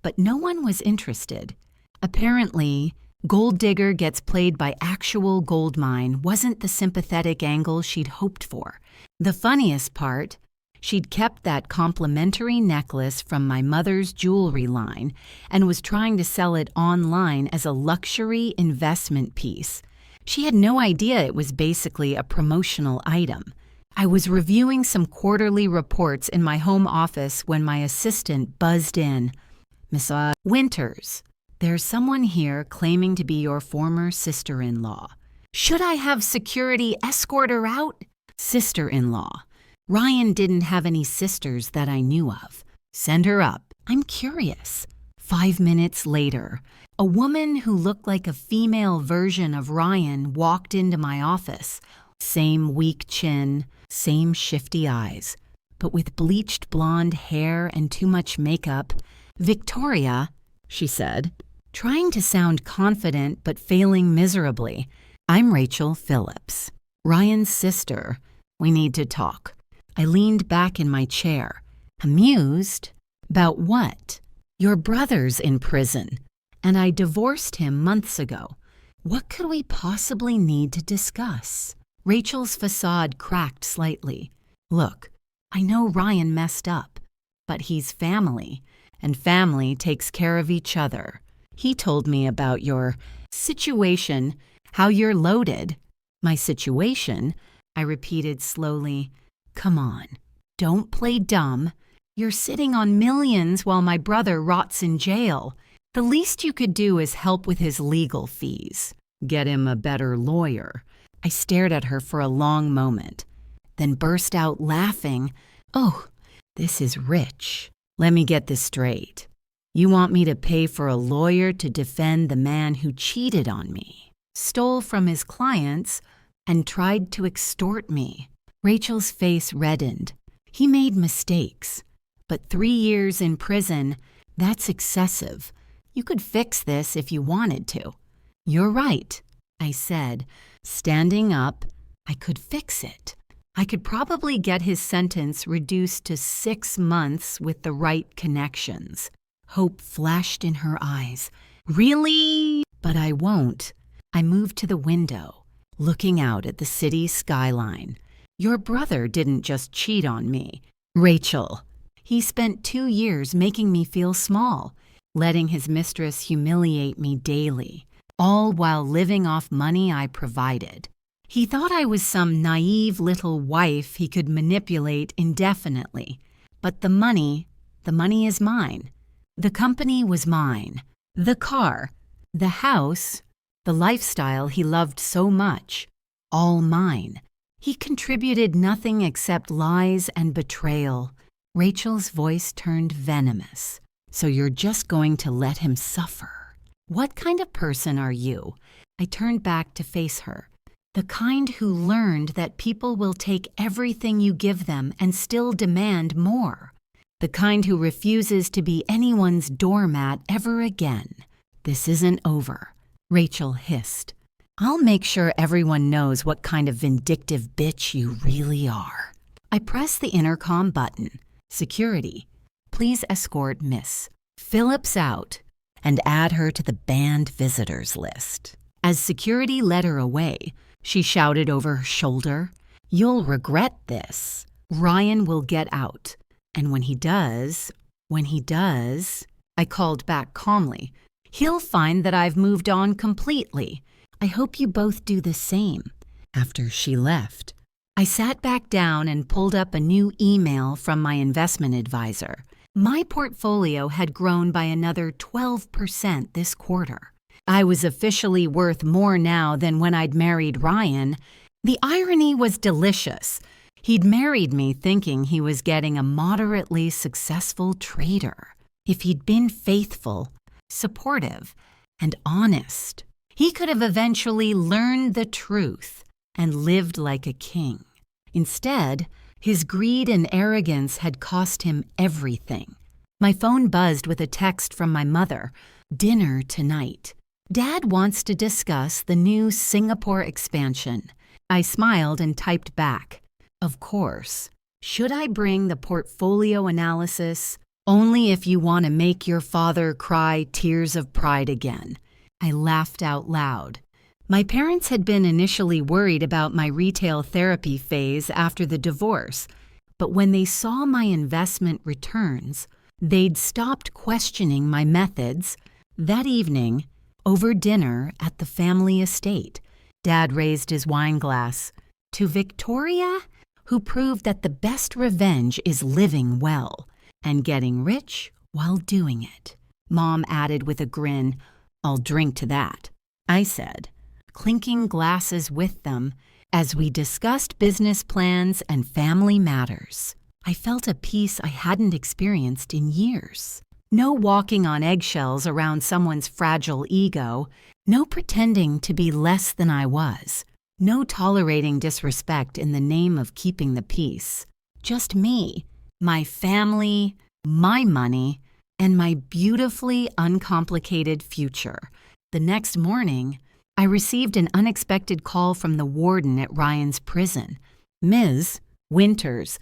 But no one was interested. Apparently, Gold Digger gets played by actual gold mine wasn't the sympathetic angle she'd hoped for. The funniest part, she'd kept that complimentary necklace from my mother's jewelry line and was trying to sell it online as a luxury investment piece. She had no idea it was basically a promotional item. I was reviewing some quarterly reports in my home office when my assistant buzzed in. Miss Winters, there's someone here claiming to be your former sister-in-law. Should I have security escort her out? Sister-in-law. Ryan didn't have any sisters that I knew of. Send her up. I'm curious. 5 minutes later, a woman who looked like a female version of Ryan walked into my office. Same weak chin, same shifty eyes, but with bleached blonde hair and too much makeup. Victoria, she said, trying to sound confident but failing miserably. I'm Rachel Phillips, Ryan's sister. We need to talk. I leaned back in my chair. Amused? About what? Your brother's in prison, and I divorced him months ago. What could we possibly need to discuss? Rachel's facade cracked slightly. Look, I know Ryan messed up, but he's family, and family takes care of each other. He told me about your situation, how you're loaded. My situation, I repeated slowly. Come on, don't play dumb. You're sitting on millions while my brother rots in jail. The least you could do is help with his legal fees. Get him a better lawyer. I stared at her for a long moment, then burst out laughing. Oh, this is rich. Let me get this straight. You want me to pay for a lawyer to defend the man who cheated on me, stole from his clients, and tried to extort me? Rachel's face reddened. He made mistakes, but 3 years in prison, that's excessive. You could fix this if you wanted to. You're right, I said, standing up. I could fix it. I could probably get his sentence reduced to 6 months with the right connections. Hope flashed in her eyes. Really? But I won't. I moved to the window, looking out at the city skyline. Your brother didn't just cheat on me, Rachel. He spent 2 years making me feel small, letting his mistress humiliate me daily, all while living off money I provided. He thought I was some naive little wife he could manipulate indefinitely. But the money is mine. The company was mine. The car, the house, the lifestyle he loved so much, all mine. He contributed nothing except lies and betrayal. Rachel's voice turned venomous. So you're just going to let him suffer? What kind of person are you? I turned back to face her. The kind who learned that people will take everything you give them and still demand more. The kind who refuses to be anyone's doormat ever again. This isn't over, Rachel hissed. I'll make sure everyone knows what kind of vindictive bitch you really are. I pressed the intercom button. Security, please escort Miss Phillips out and add her to the banned visitors list. As security led her away, she shouted over her shoulder, You'll regret this. Ryan will get out. And when he does, I called back calmly, he'll find that I've moved on completely. I hope you both do the same. After she left, I sat back down and pulled up a new email from my investment advisor. My portfolio had grown by another 12% this quarter. I was officially worth more now than when I'd married Ryan. The irony was delicious. He'd married me thinking he was getting a moderately successful trader. If he'd been faithful, supportive, and honest, he could have eventually learned the truth and lived like a king. Instead, his greed and arrogance had cost him everything. My phone buzzed with a text from my mother. Dinner tonight. Dad wants to discuss the new Singapore expansion. I smiled and typed back. Of course. Should I bring the portfolio analysis? Only if you want to make your father cry tears of pride again. I laughed out loud. My parents had been initially worried about my retail therapy phase after the divorce, but when they saw my investment returns, they'd stopped questioning my methods. That evening, over dinner at the family estate, Dad raised his wine glass. To Victoria, who proved that the best revenge is living well and getting rich while doing it. Mom added with a grin, "I'll drink to that," I said, clinking glasses with them as we discussed business plans and family matters. I felt a peace I hadn't experienced in years. No walking on eggshells around someone's fragile ego, no pretending to be less than I was, no tolerating disrespect in the name of keeping the peace. Just me, my family, my money, and my beautifully uncomplicated future. The next morning, I received an unexpected call from the warden at Ryan's prison. "Ms. Winters,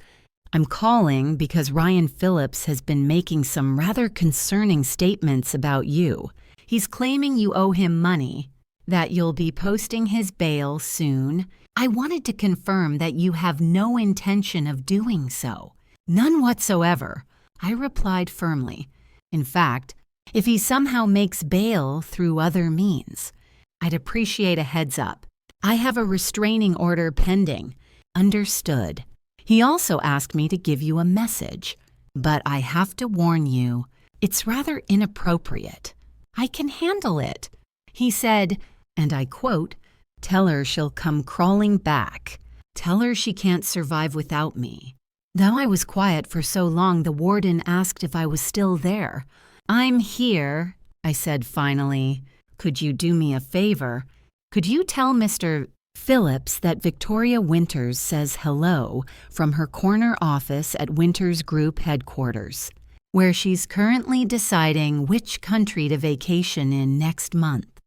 I'm calling because Ryan Phillips has been making some rather concerning statements about you. He's claiming you owe him money, that you'll be posting his bail soon. I wanted to confirm that you have no intention of doing so." "None whatsoever," I replied firmly. "In fact, if he somehow makes bail through other means, I'd appreciate a heads up. I have a restraining order pending." "Understood." He also asked me to give you a message, but I have to warn you, it's rather inappropriate. "I can handle it." He said, and I quote, "Tell her she'll come crawling back. Tell her she can't survive without me." Though I was quiet for so long, the warden asked if I was still there. "I'm here," I said finally. "Could you do me a favor? Could you tell Mr. Phillips that Victoria Winters says hello from her corner office at Winters Group headquarters, where she's currently deciding which country to vacation in next month?"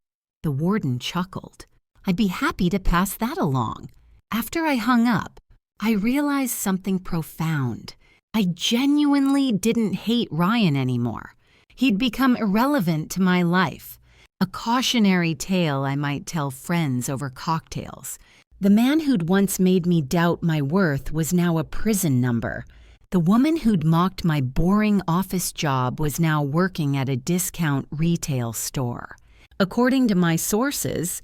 The warden chuckled. "I'd be happy to pass that along." After I hung up, I realized something profound. I genuinely didn't hate Ryan anymore. He'd become irrelevant to my life. A cautionary tale I might tell friends over cocktails. The man who'd once made me doubt my worth was now a prison number. The woman who'd mocked my boring office job was now working at a discount retail store. According to my sources,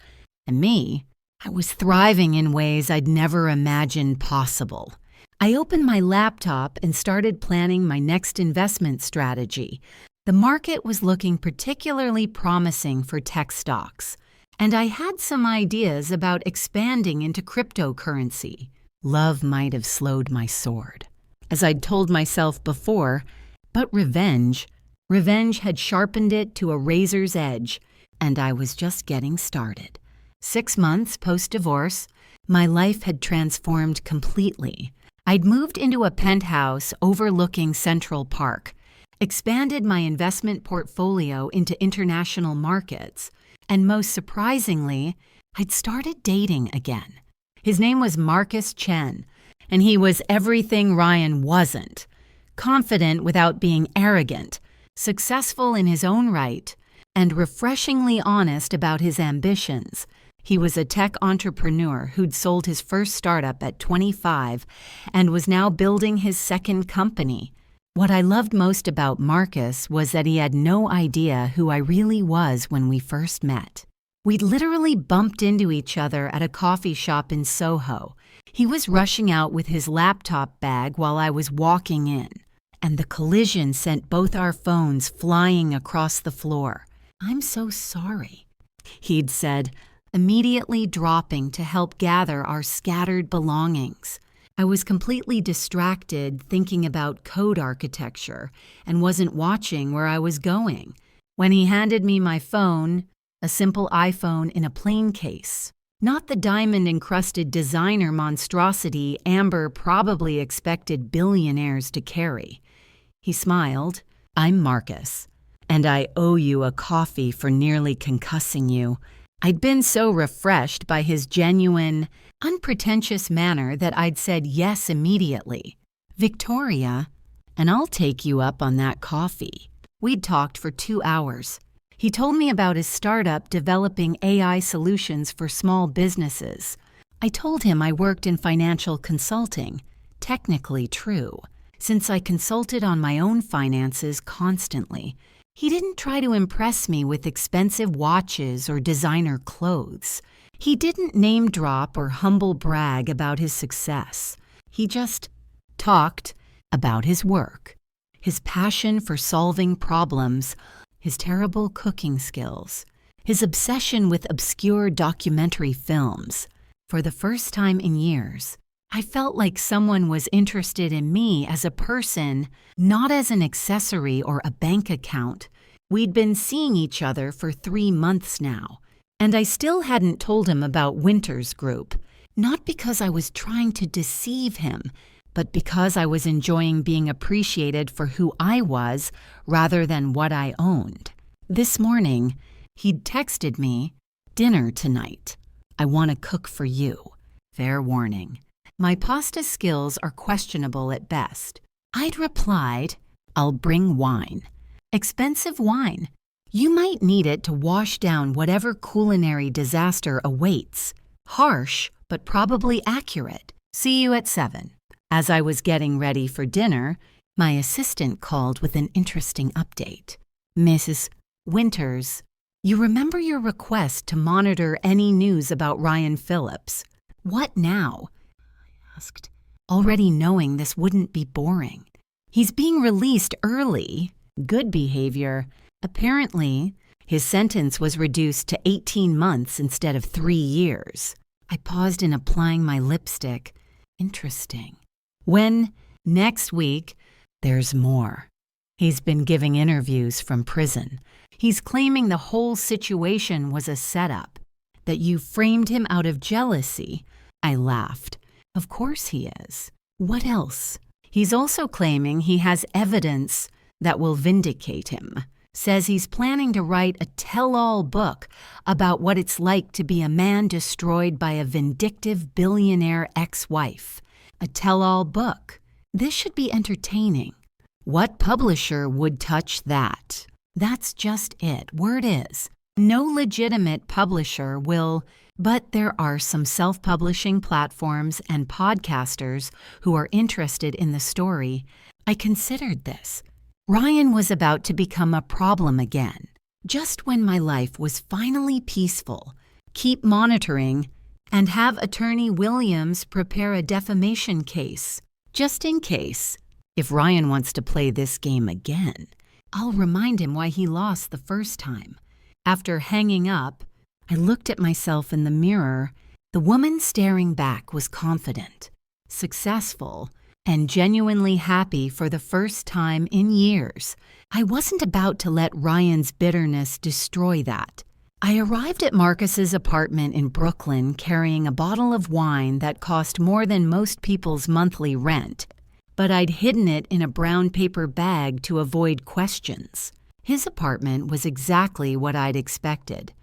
and me, I was thriving in ways I'd never imagined possible. I opened my laptop and started planning my next investment strategy. The market was looking particularly promising for tech stocks, and I had some ideas about expanding into cryptocurrency. Love might have slowed my sword, as I'd told myself before, but revenge had sharpened it to a razor's edge, and I was just getting started. 6 months post-divorce, my life had transformed completely. I'd moved into a penthouse overlooking Central Park, expanded my investment portfolio into international markets, and most surprisingly, I'd started dating again. His name was Marcus Chen, and he was everything Ryan wasn't. Confident without being arrogant, successful in his own right, and refreshingly honest about his ambitions. He was a tech entrepreneur who'd sold his first startup at 25 and was now building his second company. What I loved most about Marcus was that he had no idea who I really was when we first met. We'd literally bumped into each other at a coffee shop in Soho. He was rushing out with his laptop bag while I was walking in, and the collision sent both our phones flying across the floor. "I'm so sorry," he'd said, immediately dropping to help gather our scattered belongings. I was completely distracted thinking about code architecture and wasn't watching where I was going when he handed me my phone, a simple iPhone in a plain case. Not the diamond-encrusted designer monstrosity Amber probably expected billionaires to carry. He smiled. "I'm Marcus, and I owe you a coffee for nearly concussing you." I'd been so refreshed by his genuine, unpretentious manner that I'd said yes immediately. "Victoria, and I'll take you up on that coffee." We'd talked for 2 hours. He told me about his startup developing AI solutions for small businesses. I told him I worked in financial consulting. Technically true, since I consulted on my own finances constantly. He didn't try to impress me with expensive watches or designer clothes. He didn't name drop or humble brag about his success. He just talked about his work, his passion for solving problems, his terrible cooking skills, his obsession with obscure documentary films. For the first time in years, I felt like someone was interested in me as a person, not as an accessory or a bank account. We'd been seeing each other for 3 months now, and I still hadn't told him about Winter's group, not because I was trying to deceive him, but because I was enjoying being appreciated for who I was rather than what I owned. This morning, he'd texted me, "Dinner tonight. I want to cook for you." Fair warning. My pasta skills are questionable at best. I'd replied, "I'll bring wine. Expensive wine. You might need it to wash down whatever culinary disaster awaits. Harsh, but probably accurate. See you at 7. As I was getting ready for dinner, my assistant called with an interesting update. "Mrs. Winters, you remember your request to monitor any news about Ryan Phillips. What now?" I asked, already knowing this wouldn't be boring. "He's being released early. Good behavior. Apparently, his sentence was reduced to 18 months instead of 3 years. I paused in applying my lipstick. Interesting. When, next week, there's more. He's been giving interviews from prison. He's claiming the whole situation was a setup, that you framed him out of jealousy." I laughed. "Of course he is. What else? He's also claiming he has evidence that will vindicate him. Says he's planning to write a tell-all book about what it's like to be a man destroyed by a vindictive billionaire ex-wife. A tell-all book. This should be entertaining. What publisher would touch that? That's just it. Word is, no legitimate publisher will, but there are some self-publishing platforms and podcasters who are interested in the story. I considered this. Ryan was about to become a problem again. Just when my life was finally peaceful, keep monitoring and have Attorney Williams prepare a defamation case, just in case. If Ryan wants to play this game again, I'll remind him why he lost the first time. After hanging up, I looked at myself in the mirror. The woman staring back was confident, successful, and genuinely happy for the first time in years. I wasn't about to let Ryan's bitterness destroy that. I arrived at Marcus's apartment in Brooklyn carrying a bottle of wine that cost more than most people's monthly rent, but I'd hidden it in a brown paper bag to avoid questions. His apartment was exactly what I'd expected.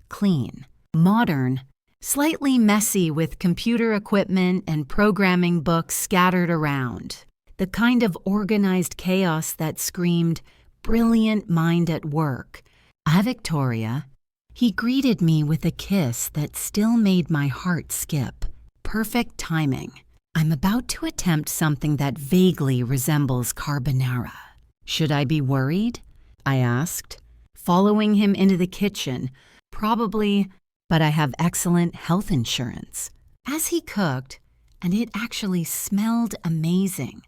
Clean, modern, slightly messy with computer equipment and programming books scattered around. The kind of organized chaos that screamed, "Brilliant mind at work." "Ah, Victoria." He greeted me with a kiss that still made my heart skip. Perfect timing. I'm about to attempt something that vaguely resembles carbonara. "Should I be worried?" I asked, following him into the kitchen. "Probably, but I have excellent health insurance." As he cooked, and it actually smelled amazing,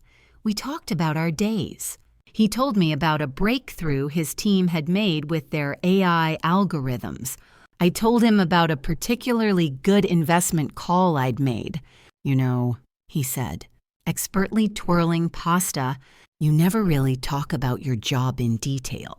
we talked about our days. He told me about a breakthrough his team had made with their AI algorithms. I told him about a particularly good investment call I'd made. "You know," he said, expertly twirling pasta, "you never really talk about your job in detail.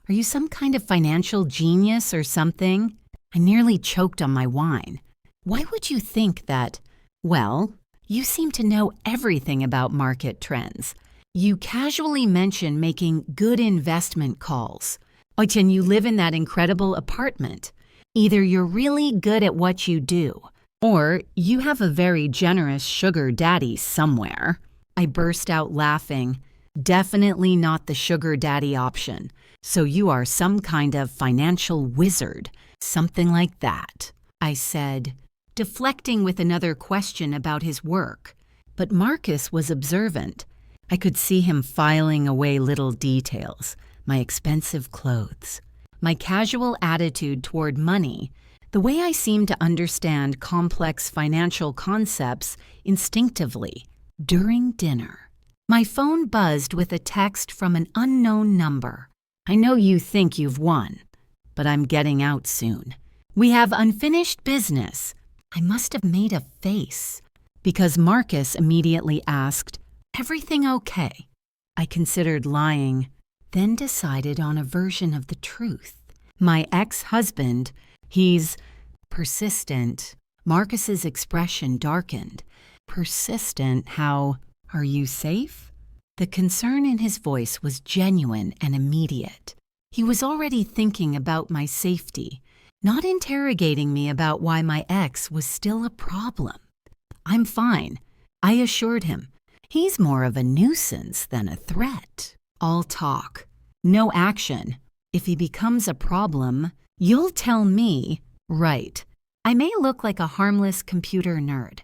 Are you some kind of financial genius or something?" I nearly choked on my wine. "Why would you think that?" "Well, you seem to know everything about market trends. You casually mention making good investment calls. Oh, and you live in that incredible apartment. Either you're really good at what you do, or you have a very generous sugar daddy somewhere." I burst out laughing. "Definitely not the sugar daddy option. So you are some kind of financial wizard. Something like that," I said, deflecting with another question about his work. But Marcus was observant. I could see him filing away little details, my expensive clothes, my casual attitude toward money, the way I seemed to understand complex financial concepts instinctively. During dinner, my phone buzzed with a text from an unknown number. I know you think you've won, but I'm getting out soon. We have unfinished business. I must have made a face because Marcus immediately asked, "Everything okay?" I considered lying, then decided on a version of the truth. My ex-husband, he's persistent. Marcus's expression darkened. Persistent, how, "Are you safe?" The concern in his voice was genuine and immediate. He was already thinking about my safety, not interrogating me about why my ex was still a problem. "I'm fine," I assured him. "He's more of a nuisance than a threat. All talk, no action. If he becomes a problem, you'll tell me." Right. I may look like a harmless computer nerd,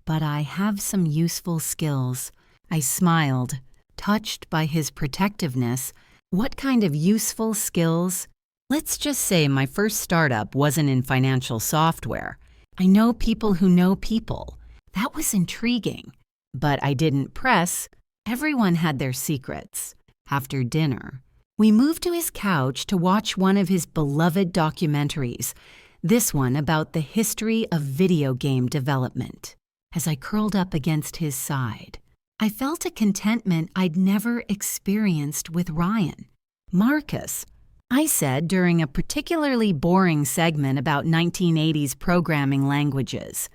but I have some useful skills. I smiled, touched by his protectiveness. What kind of useful skills? Let's just say my first startup wasn't in financial software. I know people who know people. That was intriguing. But I didn't press. Everyone had their secrets. After dinner, we moved to his couch to watch one of his beloved documentaries, this one about the history of video game development. As I curled up against his side, I felt a contentment I'd never experienced with Ryan. "Marcus," I said during a particularly boring segment about 1980s programming languages.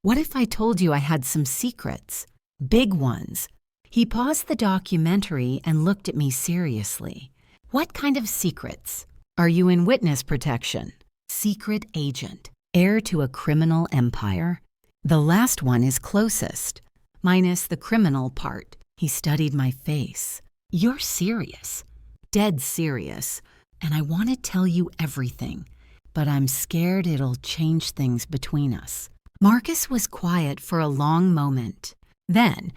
What if I told you I had some secrets? Big ones." He paused the documentary and looked at me seriously. "What kind of secrets? Are you in witness protection? Secret agent? Heir to a criminal empire?" "The last one is closest, minus the criminal part." He studied my face. "You're serious, dead serious, and I want to tell you everything, but I'm scared it'll change things between us." Marcus was quiet for a long moment. Then,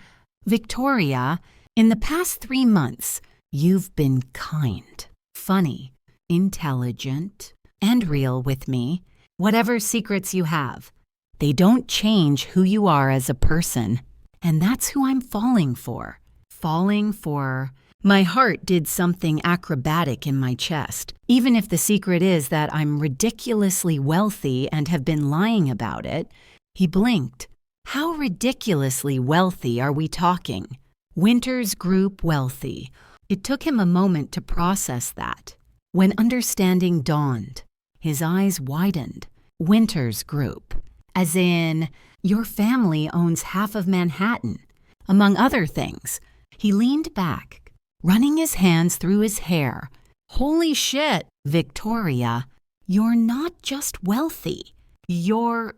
"Victoria, in the past 3 months, you've been kind, funny, intelligent, and real with me. Whatever secrets you have, they don't change who you are as a person. And that's who I'm falling for." Falling for? My heart did something acrobatic in my chest. Even if the secret is that I'm ridiculously wealthy and have been lying about it. He blinked. "How ridiculously wealthy are we talking?" "Winters Group wealthy." It took him a moment to process that. When understanding dawned, his eyes widened. "Winters Group. As in, your family owns half of Manhattan, among other things." He leaned back, running his hands through his hair. "Holy shit, Victoria, you're not just wealthy. You're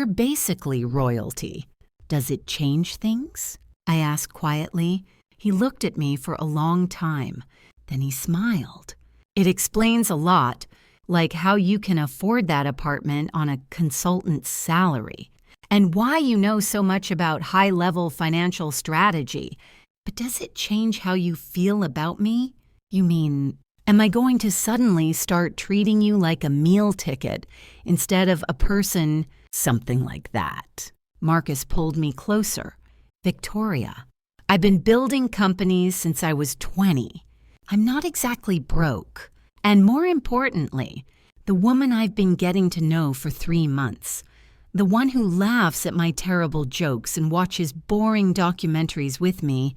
basically royalty." "Does it change things?" I asked quietly. He looked at me for a long time. Then he smiled. "It explains a lot, like how you can afford that apartment on a consultant's salary, and why you know so much about high-level financial strategy. But does it change how you feel about me? You mean, am I going to suddenly start treating you like a meal ticket instead of a person?" "Something like that." Marcus pulled me closer. "Victoria, I've been building companies since I was 20. I'm not exactly broke. And more importantly, the woman I've been getting to know for 3 months, the one who laughs at my terrible jokes and watches boring documentaries with me,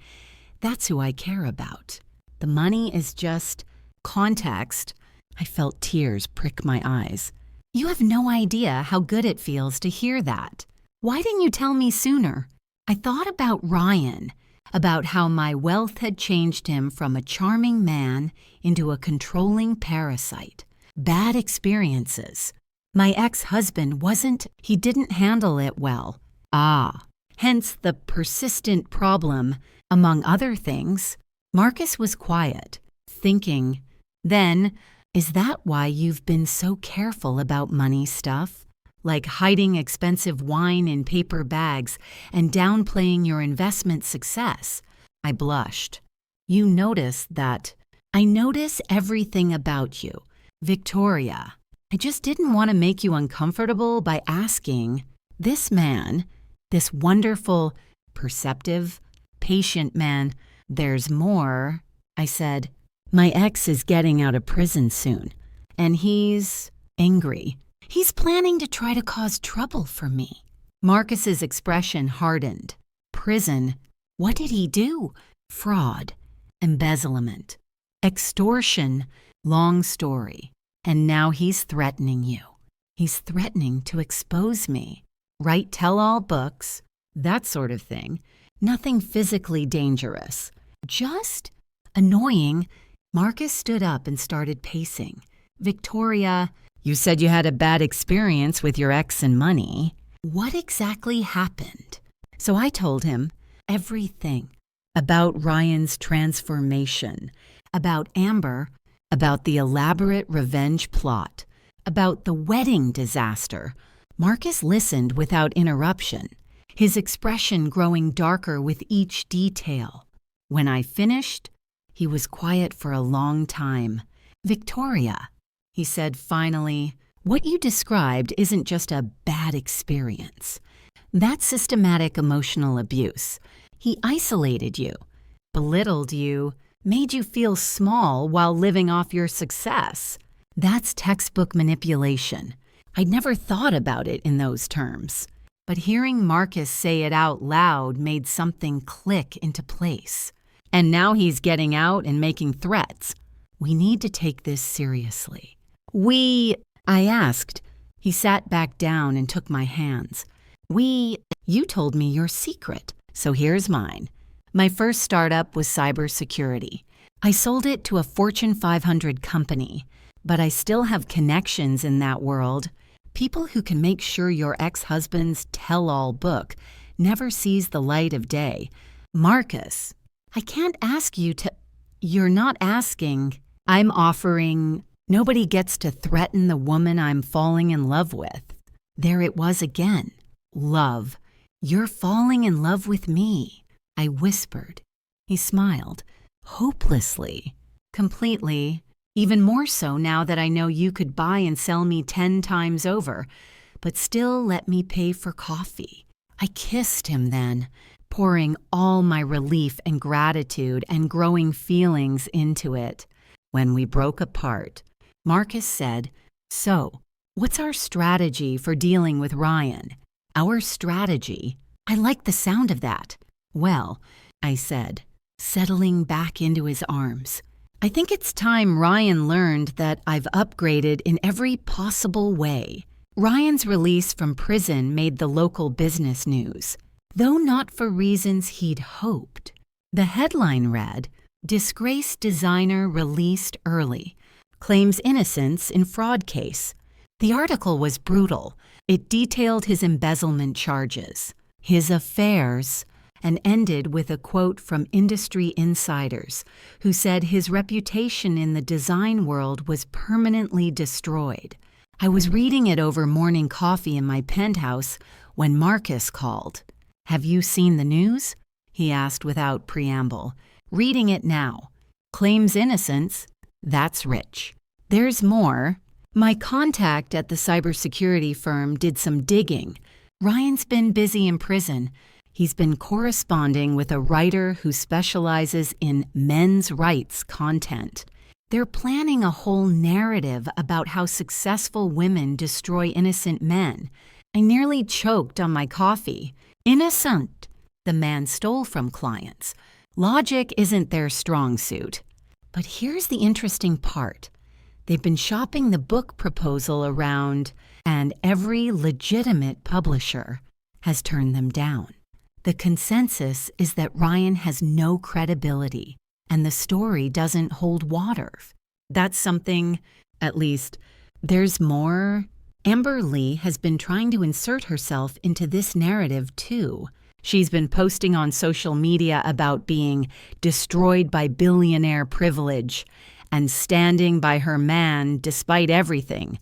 that's who I care about. The money is just context." I felt tears prick my eyes. "You have no idea how good it feels to hear that. Why didn't you tell me sooner?" I thought about Ryan, about how my wealth had changed him from a charming man into a controlling parasite. Bad experiences. My ex-husband he didn't handle it well. Hence the persistent problem, among other things. Marcus was quiet, thinking. Then, "Is that why you've been so careful about money stuff? Like hiding expensive wine in paper bags and downplaying your investment success?" I blushed. "You notice that. I notice everything about you. Victoria, I just didn't want to make you uncomfortable by asking. This man, this wonderful, perceptive, patient man. There's more, I said. My ex is getting out of prison soon, and he's angry. He's planning to try to cause trouble for me. Marcus's expression hardened. Prison? What did he do? Fraud, embezzlement, extortion, long story. And now he's threatening you. He's threatening to expose me. Write tell-all books, that sort of thing. Nothing physically dangerous. Just annoying. Marcus stood up and started pacing. Victoria, you said you had a bad experience with your ex and money. What exactly happened? So I told him everything about Ryan's transformation, about Amber, about the elaborate revenge plot, about the wedding disaster. Marcus listened without interruption, his expression growing darker with each detail. When I finished, he was quiet for a long time. Victoria, he said finally, what you described isn't just a bad experience. That's systematic emotional abuse. He isolated you, belittled you, made you feel small while living off your success. That's textbook manipulation. I'd never thought about it in those terms. But hearing Marcus say it out loud made something click into place. And now he's getting out and making threats. We need to take this seriously. I asked. He sat back down and took my hands. You told me your secret, so here's mine. My first startup was cybersecurity. I sold it to a Fortune 500 company, but I still have connections in that world. People who can make sure your ex-husband's tell-all book never sees the light of day. Marcus, I can't ask you to... You're not asking. I'm offering. Nobody gets to threaten the woman I'm falling in love with. There it was again. Love. You're falling in love with me, I whispered. He smiled. Hopelessly. Completely. Even more so now that I know you could buy and sell me 10 times over, but still let me pay for coffee. I kissed him then, pouring all my relief and gratitude and growing feelings into it. When we broke apart, Marcus said, "So, what's our strategy for dealing with Ryan?" Our strategy? I like the sound of that. Well, I said, settling back into his arms. I think it's time Ryan learned that I've upgraded in every possible way. Ryan's release from prison made the local business news, though not for reasons he'd hoped. The headline read, "Disgraced designer released early, claims innocence in fraud case." The article was brutal. It detailed his embezzlement charges, his affairs, and ended with a quote from industry insiders who said his reputation in the design world was permanently destroyed. I was reading it over morning coffee in my penthouse when Marcus called. "Have you seen the news?" he asked without preamble. "Reading it now. Claims innocence. That's rich. There's more." My contact at the cybersecurity firm did some digging. Ryan's been busy in prison. He's been corresponding with a writer who specializes in men's rights content. They're planning a whole narrative about how successful women destroy innocent men. I nearly choked on my coffee. Innocent. The man stole from clients. Logic isn't their strong suit. But here's the interesting part. They've been shopping the book proposal around, and every legitimate publisher has turned them down. The consensus is that Ryan has no credibility, and the story doesn't hold water. That's something, at least, there's more. Amber Lee has been trying to insert herself into this narrative too. She's been posting on social media about being destroyed by billionaire privilege and standing by her man despite everything.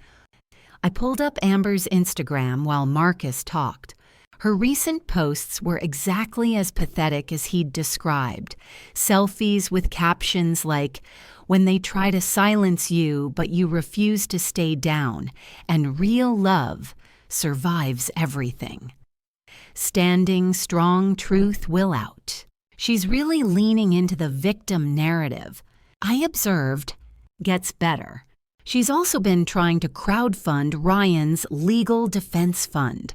I pulled up Amber's Instagram while Marcus talked. Her recent posts were exactly as pathetic as he'd described. Selfies with captions like, "When they try to silence you but you refuse to stay down, and real love survives everything." standing strong, truth will out. She's really leaning into the victim narrative. I observed, gets better. She's also been trying to crowdfund Ryan's legal defense fund,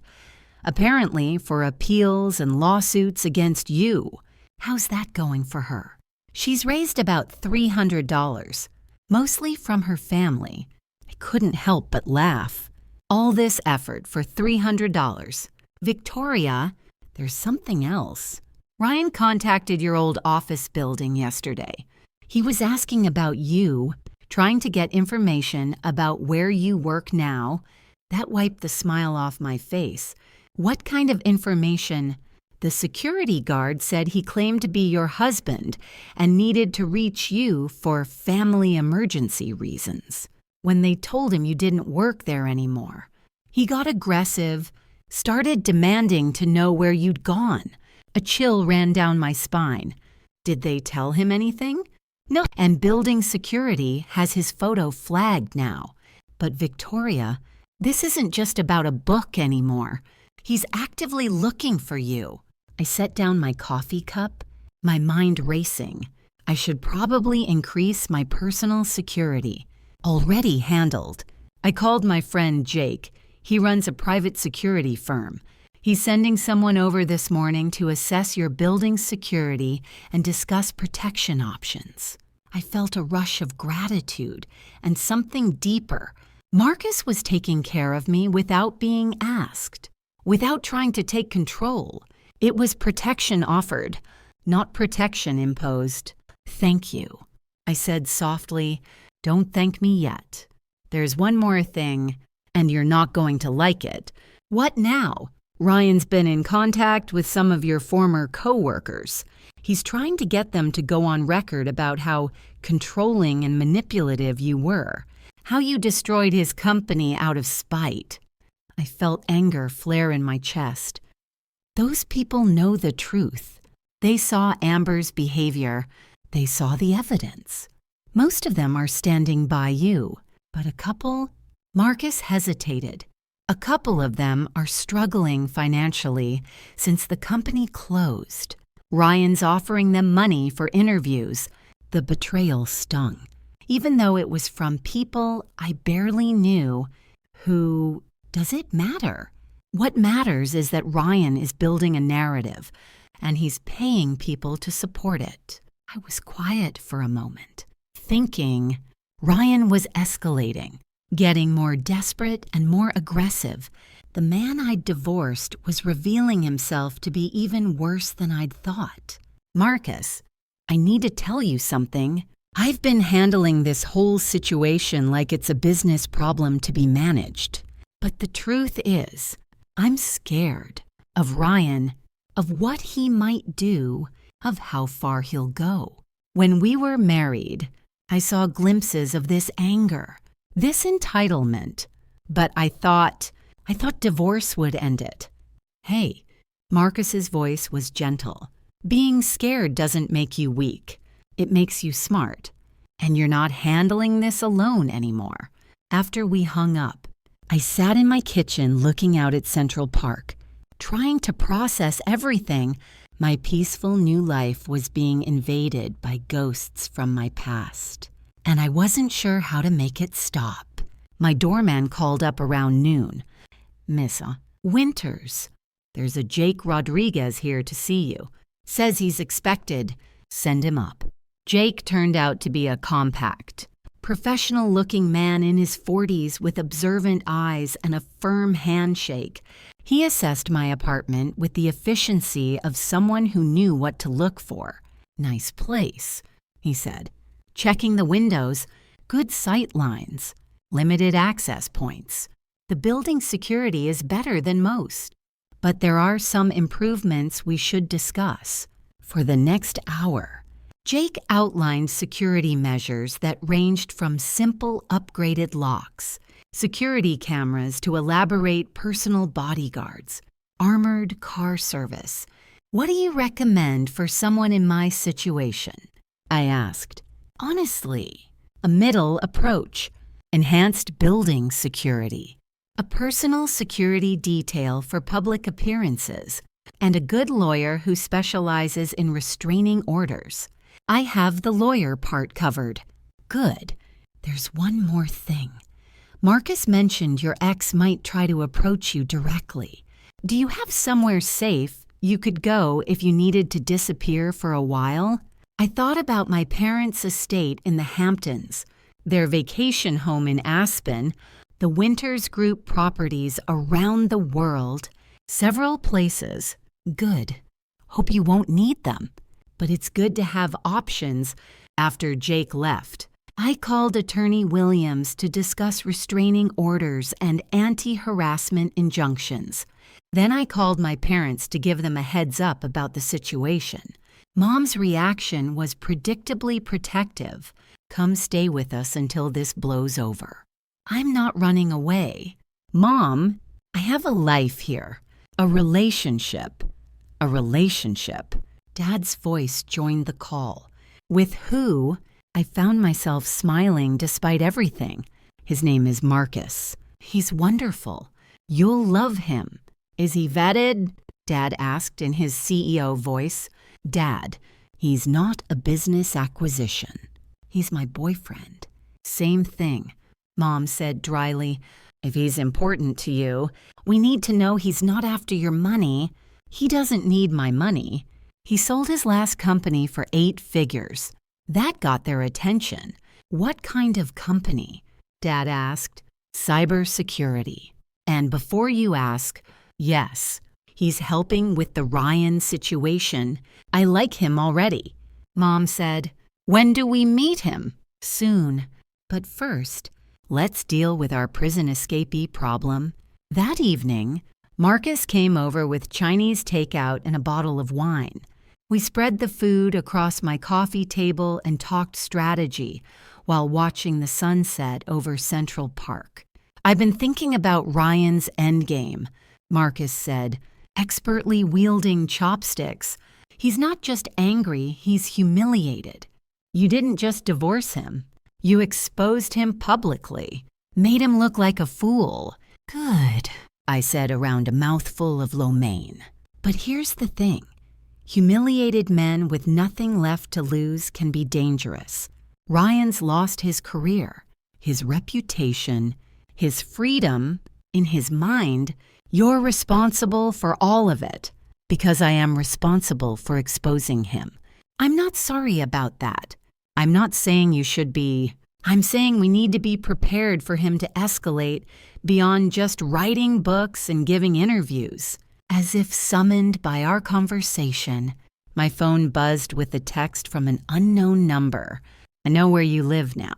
apparently for appeals and lawsuits against you. How's that going for her? She's raised about $300, mostly from her family. I couldn't help but laugh. All this effort for $300. Victoria, there's something else. Ryan contacted your old office building yesterday. He was asking about you, trying to get information about where you work now. That wiped the smile off my face. What kind of information? The security guard said he claimed to be your husband and needed to reach you for family emergency reasons. When they told him you didn't work there anymore, he got aggressive, started demanding to know where you'd gone. A chill ran down my spine. Did they tell him anything? No. And building security has his photo flagged now. But Victoria, this isn't just about a book anymore. He's actively looking for you. I set down my coffee cup, my mind racing. I should probably increase my personal security. Already handled. I called my friend Jake. He runs a private security firm. He's sending someone over this morning to assess your building's security and discuss protection options. I felt a rush of gratitude and something deeper. Marcus was taking care of me without being asked, without trying to take control. It was protection offered, not protection imposed. Thank you, I said softly. Don't thank me yet. There's one more thing, and you're not going to like it. What now? Ryan's been in contact with some of your former co-workers. He's trying to get them to go on record about how controlling and manipulative you were, how you destroyed his company out of spite. I felt anger flare in my chest. Those people know the truth. They saw Amber's behavior. They saw the evidence. Most of them are standing by you, but a couple... Marcus hesitated. A couple of them are struggling financially since the company closed. Ryan's offering them money for interviews. The betrayal stung, even though it was from people I barely knew who... Does it matter? What matters is that Ryan is building a narrative, and he's paying people to support it. I was quiet for a moment, thinking Ryan was escalating, getting more desperate and more aggressive. The man I'd divorced was revealing himself to be even worse than I'd thought. Marcus, I need to tell you something. I've been handling this whole situation like it's a business problem to be managed. But the truth is, I'm scared of Ryan, of what he might do, of how far he'll go. When we were married, I saw glimpses of this anger, this entitlement, but I thought divorce would end it. Hey, Marcus's voice was gentle. Being scared doesn't make you weak. It makes you smart. And you're not handling this alone anymore. After we hung up, I sat in my kitchen looking out at Central Park, trying to process everything. My peaceful new life was being invaded by ghosts from my past, and I wasn't sure how to make it stop. My doorman called up around noon. Miss Winters, there's a Jake Rodriguez here to see you. Says he's expected. Send him up. Jake turned out to be a compact, professional-looking man in his 40s with observant eyes and a firm handshake. He assessed my apartment with the efficiency of someone who knew what to look for. Nice place, he said. Checking the windows, good sight lines, limited access points. The building security is better than most. But there are some improvements we should discuss. For the next hour, Jake outlined security measures that ranged from simple upgraded locks, security cameras to elaborate personal bodyguards, armored car service. What do you recommend for someone in my situation? I asked. Honestly, a middle approach, enhanced building security. a personal security detail for public appearances, and a good lawyer who specializes in restraining orders. I have the lawyer part covered. Good. There's one more thing. Marcus mentioned your ex might try to approach you directly. Do you have somewhere safe you could go if you needed to disappear for a while? I thought about my parents' estate in the Hamptons, their vacation home in Aspen, the Winters Group properties around the world, several places. Good. Hope you won't need them. But it's good to have options after Jake left. I called Attorney Williams to discuss restraining orders and anti-harassment injunctions. Then I called my parents to give them a heads up about the situation. Mom's reaction was predictably protective. Come stay with us until this blows over. I'm not running away. Mom, I have a life here. A relationship. A relationship. Dad's voice joined the call. With who? I found myself smiling despite everything. His name is Marcus. He's wonderful. You'll love him. Is he vetted? Dad asked in his CEO voice. Dad, he's not a business acquisition. He's my boyfriend. Same thing. Mom said dryly. If he's important to you, we need to know he's not after your money. He doesn't need my money. He sold his last company for 8 figures. That got their attention. What kind of company? Dad asked. Cybersecurity. And before you ask, yes, he's helping with the Ryan situation. I like him already. Mom said, when do we meet him? Soon. But first, let's deal with our prison escapee problem. That evening, Marcus came over with Chinese takeout and a bottle of wine. We spread the food across my coffee table and talked strategy while watching the sunset over Central Park. I've been thinking about Ryan's endgame, Marcus said, expertly wielding chopsticks. He's not just angry, he's humiliated. You didn't just divorce him. You exposed him publicly, made him look like a fool. Good, I said around a mouthful of lo mein. But here's the thing. Humiliated men with nothing left to lose can be dangerous. Ryan's lost his career, his reputation, his freedom. In his mind, you're responsible for all of it because I am responsible for exposing him. I'm not sorry about that. I'm not saying you should be. I'm saying we need to be prepared for him to escalate beyond just writing books and giving interviews. As if summoned by our conversation, my phone buzzed with a text from an unknown number. I know where you live now.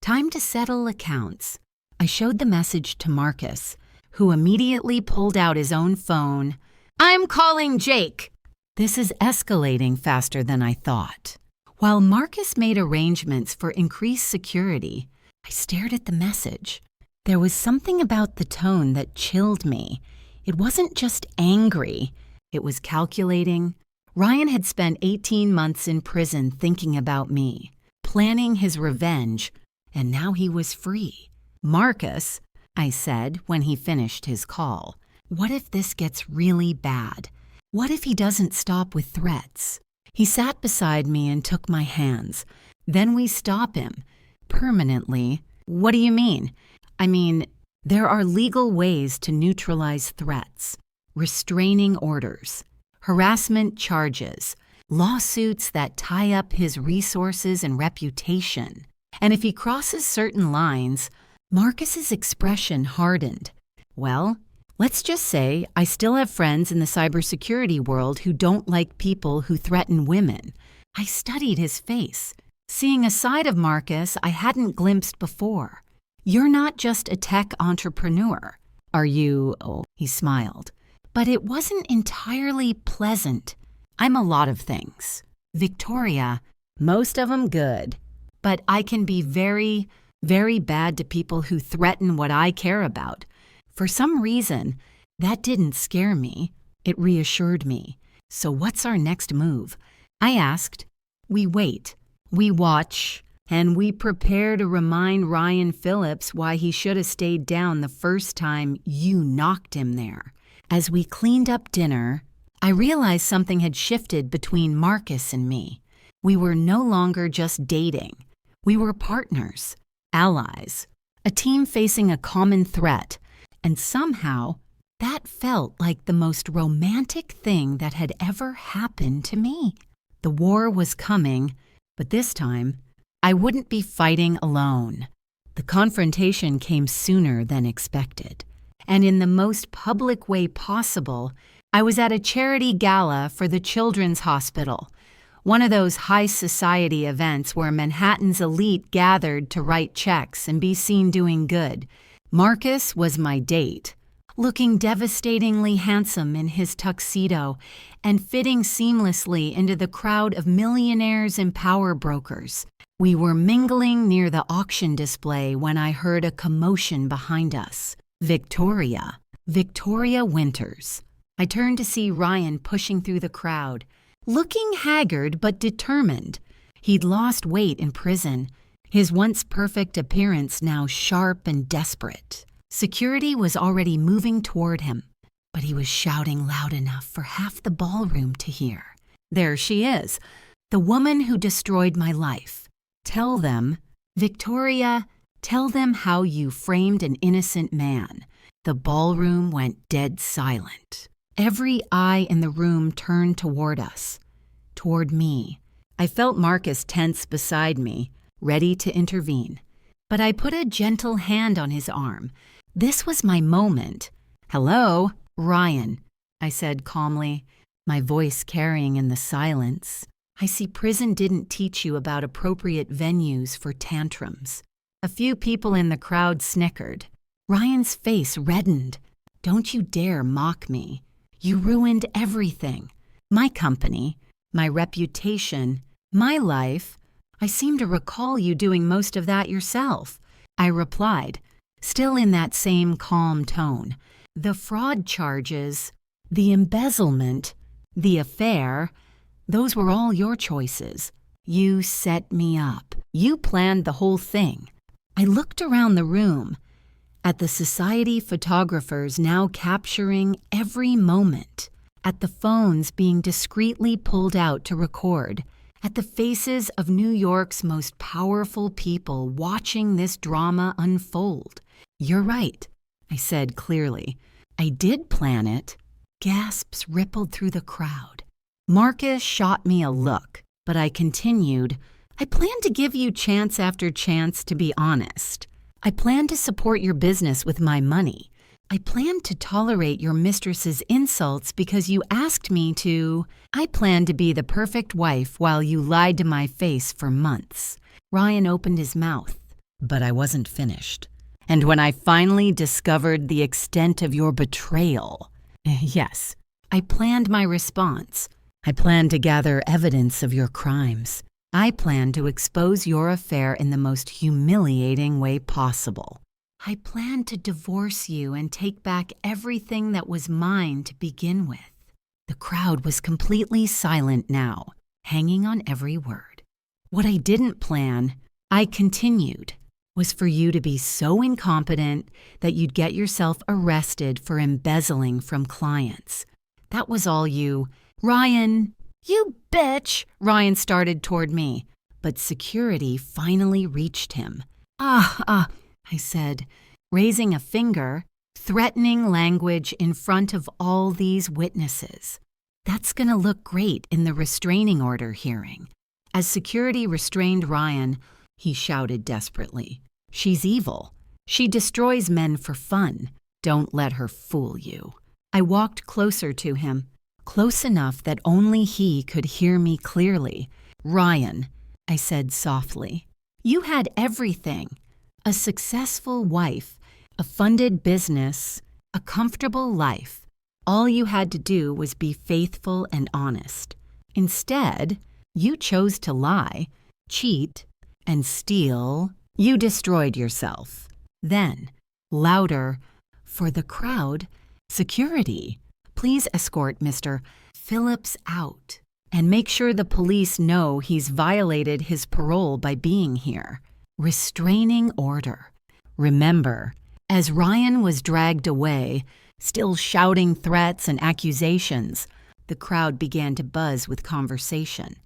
Time to settle accounts. I showed the message to Marcus, who immediately pulled out his own phone. I'm calling Jake. This is escalating faster than I thought. While Marcus made arrangements for increased security, I stared at the message. There was something about the tone that chilled me. It wasn't just angry, it was calculating. Ryan had spent 18 months in prison thinking about me, planning his revenge, and now he was free. Marcus, I said when he finished his call, what if this gets really bad? What if he doesn't stop with threats? He sat beside me and took my hands. Then we stop him. Permanently. What do you mean? I mean, there are legal ways to neutralize threats, restraining orders, harassment charges, lawsuits that tie up his resources and reputation. And if he crosses certain lines, Marcus's expression hardened. Well, let's just say I still have friends in the cybersecurity world who don't like people who threaten women. I studied his face, seeing a side of Marcus I hadn't glimpsed before. You're not just a tech entrepreneur, are you? Oh, he smiled. But it wasn't entirely pleasant. I'm a lot of things. Victoria, most of them good. But I can be very, very bad to people who threaten what I care about. For some reason, that didn't scare me. It reassured me. So what's our next move? I asked. We wait. We watch. And we prepare to remind Ryan Phillips why he should have stayed down the first time you knocked him there. As we cleaned up dinner, I realized something had shifted between Marcus and me. We were no longer just dating. We were partners, allies, a team facing a common threat, and somehow that felt like the most romantic thing that had ever happened to me. The war was coming, but this time, I wouldn't be fighting alone. The confrontation came sooner than expected, and in the most public way possible, I was at a charity gala for the Children's Hospital, one of those high society events where Manhattan's elite gathered to write checks and be seen doing good. Marcus was my date, looking devastatingly handsome in his tuxedo and fitting seamlessly into the crowd of millionaires and power brokers. We were mingling near the auction display when I heard a commotion behind us. Victoria Winters. I turned to see Ryan pushing through the crowd, looking haggard but determined. He'd lost weight in prison, his once perfect appearance now sharp and desperate. Security was already moving toward him, but he was shouting loud enough for half the ballroom to hear. There she is, the woman who destroyed my life. Tell them, Victoria, tell them how you framed an innocent man. The ballroom went dead silent. Every eye in the room turned toward us, toward me. I felt Marcus tense beside me, ready to intervene. But I put a gentle hand on his arm. This was my moment. "Hello, Ryan," I said calmly, my voice carrying in the silence. "I see prison didn't teach you about appropriate venues for tantrums." A few people in the crowd snickered. Ryan's face reddened. "Don't you dare mock me. You ruined everything. My company, my reputation, my life. I seem to recall you doing most of that yourself," I replied, still in that same calm tone. "The fraud charges, the embezzlement, the affair, those were all your choices. You set me up. You planned the whole thing." I looked around the room, at the society photographers now capturing every moment, at the phones being discreetly pulled out to record, at the faces of New York's most powerful people watching this drama unfold. "You're right," I said clearly. "I did plan it." Gasps rippled through the crowd. Marcus shot me a look, but I continued, "I plan to give you chance after chance to be honest. I plan to support your business with my money. I plan to tolerate your mistress's insults because you asked me to. I plan to be the perfect wife while you lied to my face for months." Ryan opened his mouth, but I wasn't finished. "And when I finally discovered the extent of your betrayal," yes, I planned my response. "I planned to gather evidence of your crimes. I plan to expose your affair in the most humiliating way possible. I plan to divorce you and take back everything that was mine to begin with." The crowd was completely silent now, hanging on every word. "What I didn't plan," I continued, "was for you to be so incompetent that you'd get yourself arrested for embezzling from clients. That was all you—" "Ryan, you bitch!" Ryan started toward me, but security finally reached him. I said, raising a finger, threatening language in front of all these witnesses. "That's gonna look great in the restraining order hearing." As security restrained Ryan, he shouted desperately, "She's evil. She destroys men for fun. Don't let her fool you." I walked closer to him, close enough that only he could hear me clearly. "Ryan," I said softly, "you had everything. A successful wife, a funded business, a comfortable life. All you had to do was be faithful and honest. Instead, you chose to lie, cheat, and steal. You destroyed yourself." Then, louder, for the crowd, "Security, please escort Mr. Phillips out." and make sure the police know he's violated his parole by being here. Restraining order. Remember, as Ryan was dragged away, still shouting threats and accusations, the crowd began to buzz with conversation.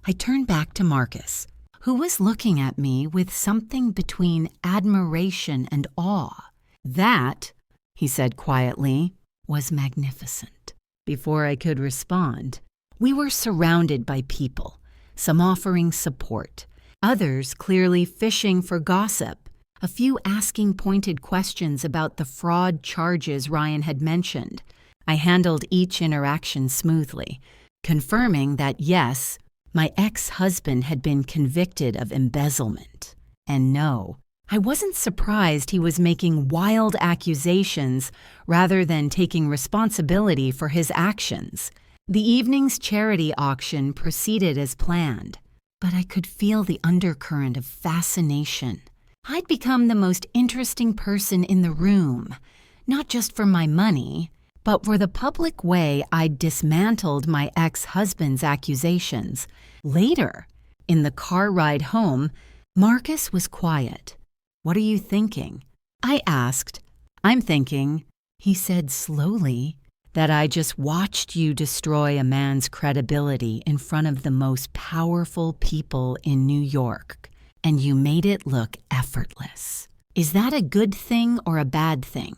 I turned back to Marcus, who was looking at me with something between admiration and awe. That, he said quietly, was magnificent. Before I could respond, we were surrounded by people, some offering support, others clearly fishing for gossip, a few asking pointed questions about the fraud charges Ryan had mentioned. I handled each interaction smoothly, confirming that yes, my ex-husband had been convicted of embezzlement. And no, I wasn't surprised he was making wild accusations rather than taking responsibility for his actions. The evening's charity auction proceeded as planned, but I could feel the undercurrent of fascination. I'd become the most interesting person in the room, not just for my money, but for the public way I'd dismantled my ex-husband's accusations. Later, in the car ride home, Marcus was quiet. "What are you thinking?" I asked. "I'm thinking," he said slowly, "that I just watched you destroy a man's credibility in front of the most powerful people in New York, and you made it look effortless. Is that a good thing or a bad thing?"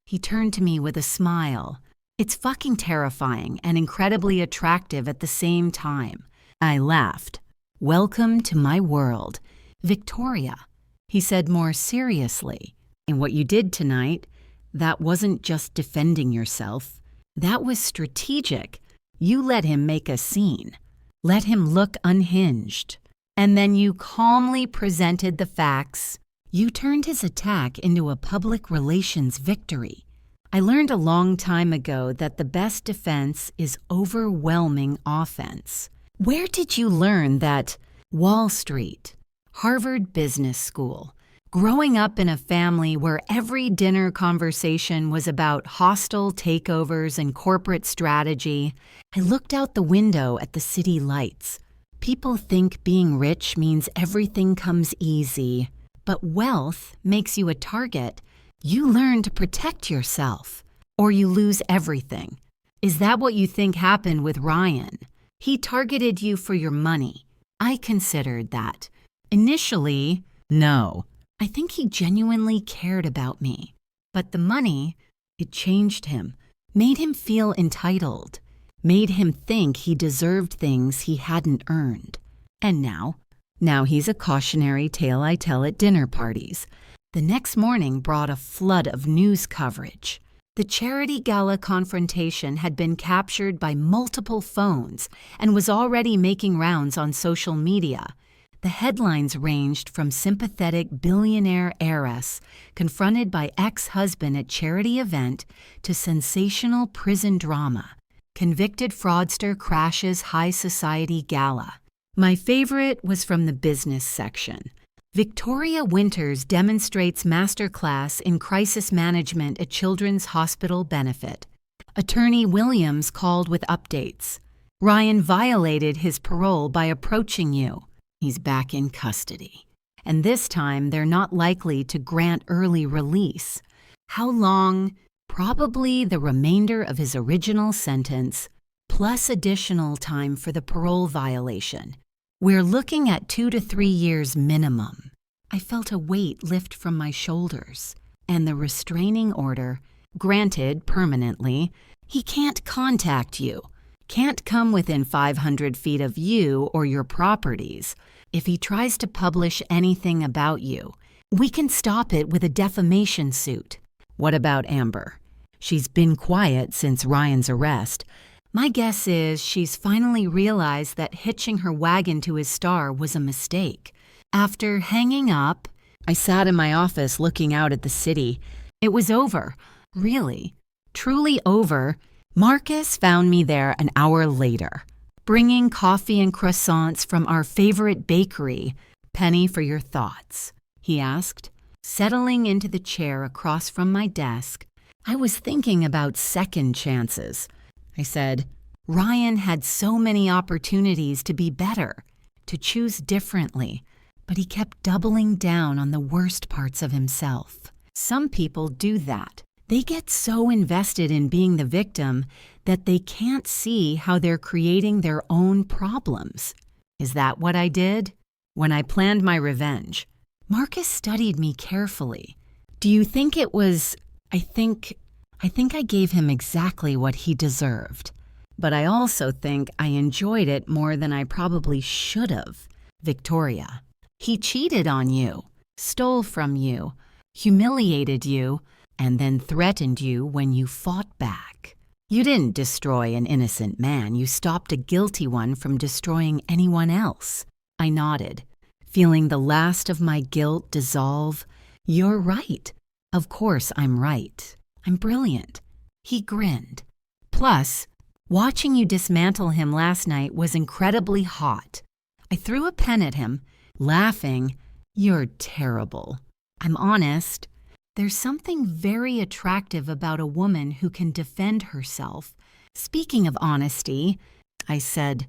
He turned to me with a smile. "It's fucking terrifying and incredibly attractive at the same time." I laughed. "Welcome to my world, Victoria," he said more seriously. "And what you did tonight, that wasn't just defending yourself. That was strategic. You let him make a scene. Let him look unhinged. And then you calmly presented the facts. You turned his attack into a public relations victory. I learned a long time ago that the best defense is overwhelming offense. Where did you learn that? Wall Street, Harvard Business School. Growing up in a family where every dinner conversation was about hostile takeovers and corporate strategy, I looked out the window at the city lights. People think being rich means everything comes easy, but wealth makes you a target. You learn to protect yourself, or you lose everything. Is that what you think happened with Ryan? He targeted you for your money. I considered that. Initially, no. I think he genuinely cared about me. But the money, it changed him, made him feel entitled, made him think he deserved things he hadn't earned. And now he's a cautionary tale I tell at dinner parties. The next morning brought a flood of news coverage. The charity gala confrontation had been captured by multiple phones and was already making rounds on social media. The headlines ranged from sympathetic billionaire heiress confronted by ex-husband at charity event to sensational prison drama. Convicted fraudster crashes high society gala. My favorite was from the business section. Victoria Winters demonstrates masterclass in crisis management at Children's Hospital benefit. Attorney Williams called with updates. Ryan violated his parole by approaching you. He's back in custody. And this time they're not likely to grant early release. How long? Probably the remainder of his original sentence, plus additional time for the parole violation. We're looking at 2 to 3 years minimum. I felt a weight lift from my shoulders, and the restraining order, granted permanently, he can't contact you, can't come within 500 feet of you or your properties. If he tries to publish anything about you, we can stop it with a defamation suit. What about Amber? She's been quiet since Ryan's arrest. My guess is she's finally realized that hitching her wagon to his star was a mistake. After hanging up, I sat in my office looking out at the city. It was over. Really, truly over. Marcus found me there an hour later, bringing coffee and croissants from our favorite bakery. "Penny for your thoughts?" he asked, settling into the chair across from my desk. I was thinking about second chances. I said, Ryan had so many opportunities to be better, to choose differently, but he kept doubling down on the worst parts of himself. Some people do that. They get so invested in being the victim that they can't see how they're creating their own problems. Is that what I did? When I planned my revenge, Marcus studied me carefully. Do you think it was... I think I gave him exactly what he deserved. But I also think I enjoyed it more than I probably should have. Victoria, he cheated on you, stole from you, humiliated you, and then threatened you when you fought back. You didn't destroy an innocent man. You stopped a guilty one from destroying anyone else. I nodded, feeling the last of my guilt dissolve. You're right. Of course I'm right. I'm brilliant. He grinned. Plus, watching you dismantle him last night was incredibly hot. I threw a pen at him, laughing. You're terrible. I'm honest. There's something very attractive about a woman who can defend herself. Speaking of honesty, I said,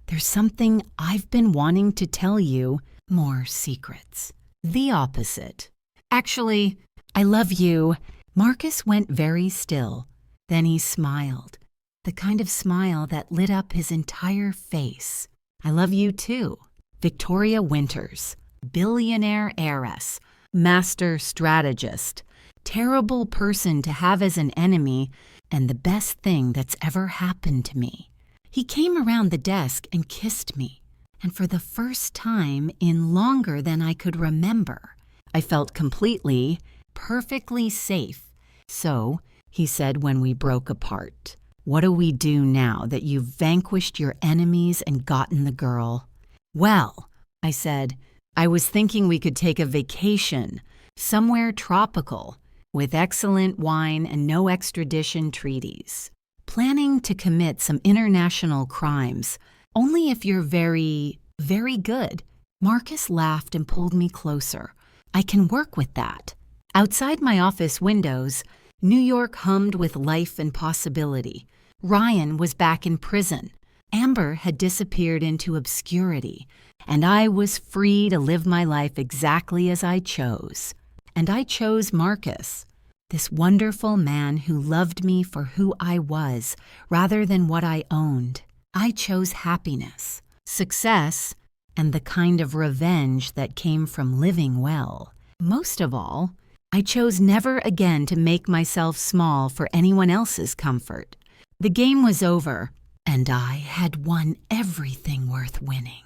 there's something I've been wanting to tell you. More secrets. The opposite. Actually, I love you. Marcus went very still. Then he smiled. The kind of smile that lit up his entire face. I love you too. Victoria Winters, billionaire heiress, master strategist, terrible person to have as an enemy, and the best thing that's ever happened to me. He came around the desk and kissed me, and for the first time in longer than I could remember, I felt completely, perfectly safe. So, he said when we broke apart, what do we do now that you've vanquished your enemies and gotten the girl? Well, I said, I was thinking we could take a vacation, somewhere tropical, with excellent wine and no extradition treaties. Planning to commit some international crimes, only if you're very, very good. Marcus laughed and pulled me closer. I can work with that. Outside my office windows, New York hummed with life and possibility. Ryan was back in prison. Amber had disappeared into obscurity, and I was free to live my life exactly as I chose. And I chose Marcus, this wonderful man who loved me for who I was rather than what I owned. I chose happiness, success, and the kind of revenge that came from living well. Most of all, I chose never again to make myself small for anyone else's comfort. The game was over, and I had won everything worth winning.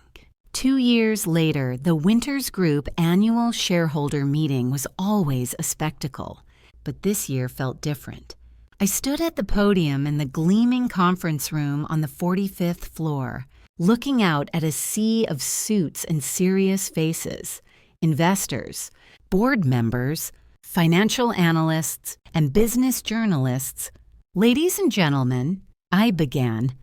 2 years later, the Winters Group annual shareholder meeting was always a spectacle, but this year felt different. I stood at the podium in the gleaming conference room on the 45th floor, looking out at a sea of suits and serious faces, investors, board members, financial analysts, and business journalists. Ladies and gentlemen, I began.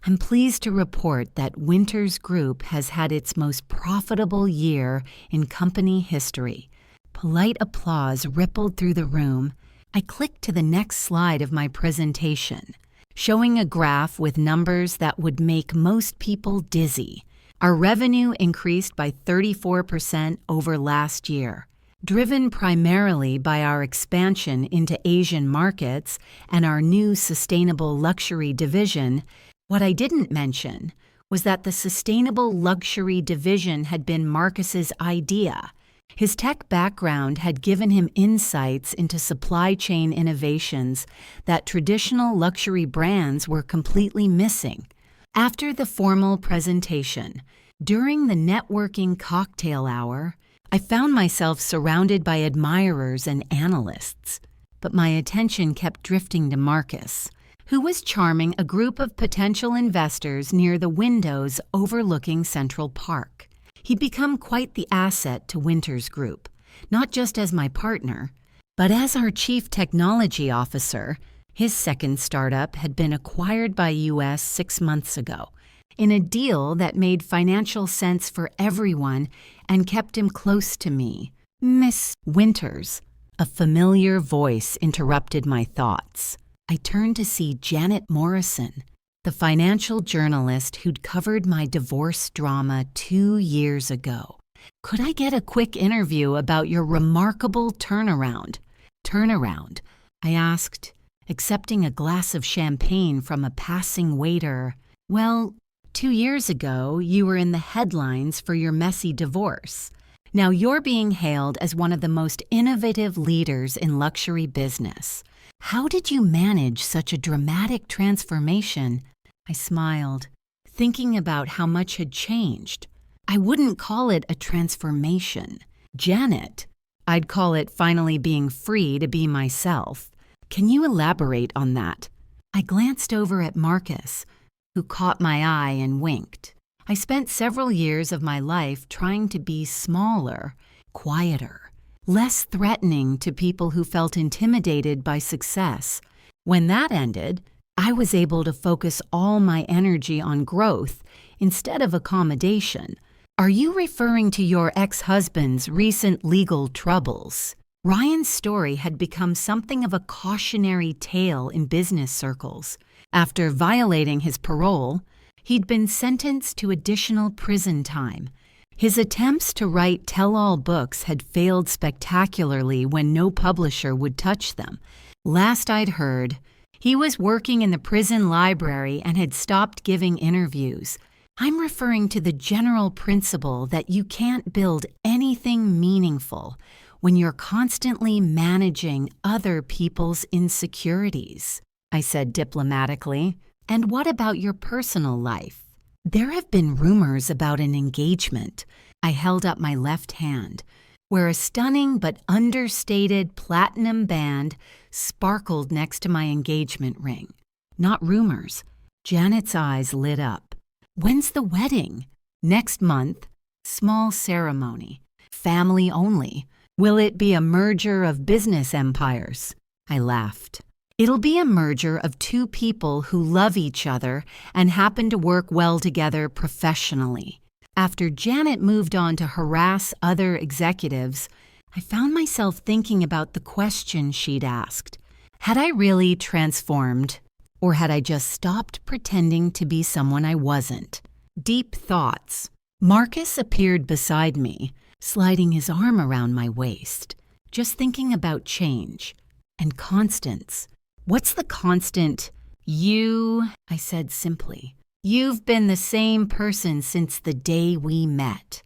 I'm pleased to report that Winters Group has had its most profitable year in company history. Polite applause rippled through the room. I clicked to the next slide of my presentation, showing a graph with numbers that would make most people dizzy. Our revenue increased by 34% over last year, driven primarily by our expansion into Asian markets and our new sustainable luxury division. What I didn't mention was that the sustainable luxury division had been Marcus's idea. His tech background had given him insights into supply chain innovations that traditional luxury brands were completely missing. After the formal presentation, during the networking cocktail hour, I found myself surrounded by admirers and analysts, but my attention kept drifting to Marcus, who was charming a group of potential investors near the windows overlooking Central Park. He'd become quite the asset to Winters Group, not just as my partner, but as our chief technology officer. His second startup had been acquired by US 6 months ago, in a deal that made financial sense for everyone and kept him close to me. Miss Winters, a familiar voice interrupted my thoughts. I turned to see Janet Morrison, the financial journalist who'd covered my divorce drama 2 years ago. Could I get a quick interview about your remarkable turnaround? Turnaround, I asked, accepting a glass of champagne from a passing waiter. Well, 2 years ago, you were in the headlines for your messy divorce. Now you're being hailed as one of the most innovative leaders in luxury business. How did you manage such a dramatic transformation? I smiled, thinking about how much had changed. I wouldn't call it a transformation. Janet, I'd call it finally being free to be myself. Can you elaborate on that? I glanced over at Marcus, who caught my eye and winked. I spent several years of my life trying to be smaller, quieter, less threatening to people who felt intimidated by success. When that ended, I was able to focus all my energy on growth instead of accommodation. Are you referring to your ex-husband's recent legal troubles? Ryan's story had become something of a cautionary tale in business circles. After violating his parole, he'd been sentenced to additional prison time. His attempts to write tell-all books had failed spectacularly when no publisher would touch them. Last I'd heard, he was working in the prison library and had stopped giving interviews. I'm referring to the general principle that you can't build anything meaningful when you're constantly managing other people's insecurities, I said diplomatically. And what about your personal life? There have been rumors about an engagement. I held up my left hand, where a stunning but understated platinum band sparkled next to my engagement ring. Not rumors. Janet's eyes lit up. When's the wedding? Next month. Small ceremony. Family only. Will it be a merger of business empires? I laughed. It'll be a merger of two people who love each other and happen to work well together professionally. After Janet moved on to harass other executives, I found myself thinking about the question she'd asked. Had I really transformed, or had I just stopped pretending to be someone I wasn't? Deep thoughts. Marcus appeared beside me, sliding his arm around my waist, just thinking about change and constants. What's the constant? You, I said simply. You've been the same person since the day we met.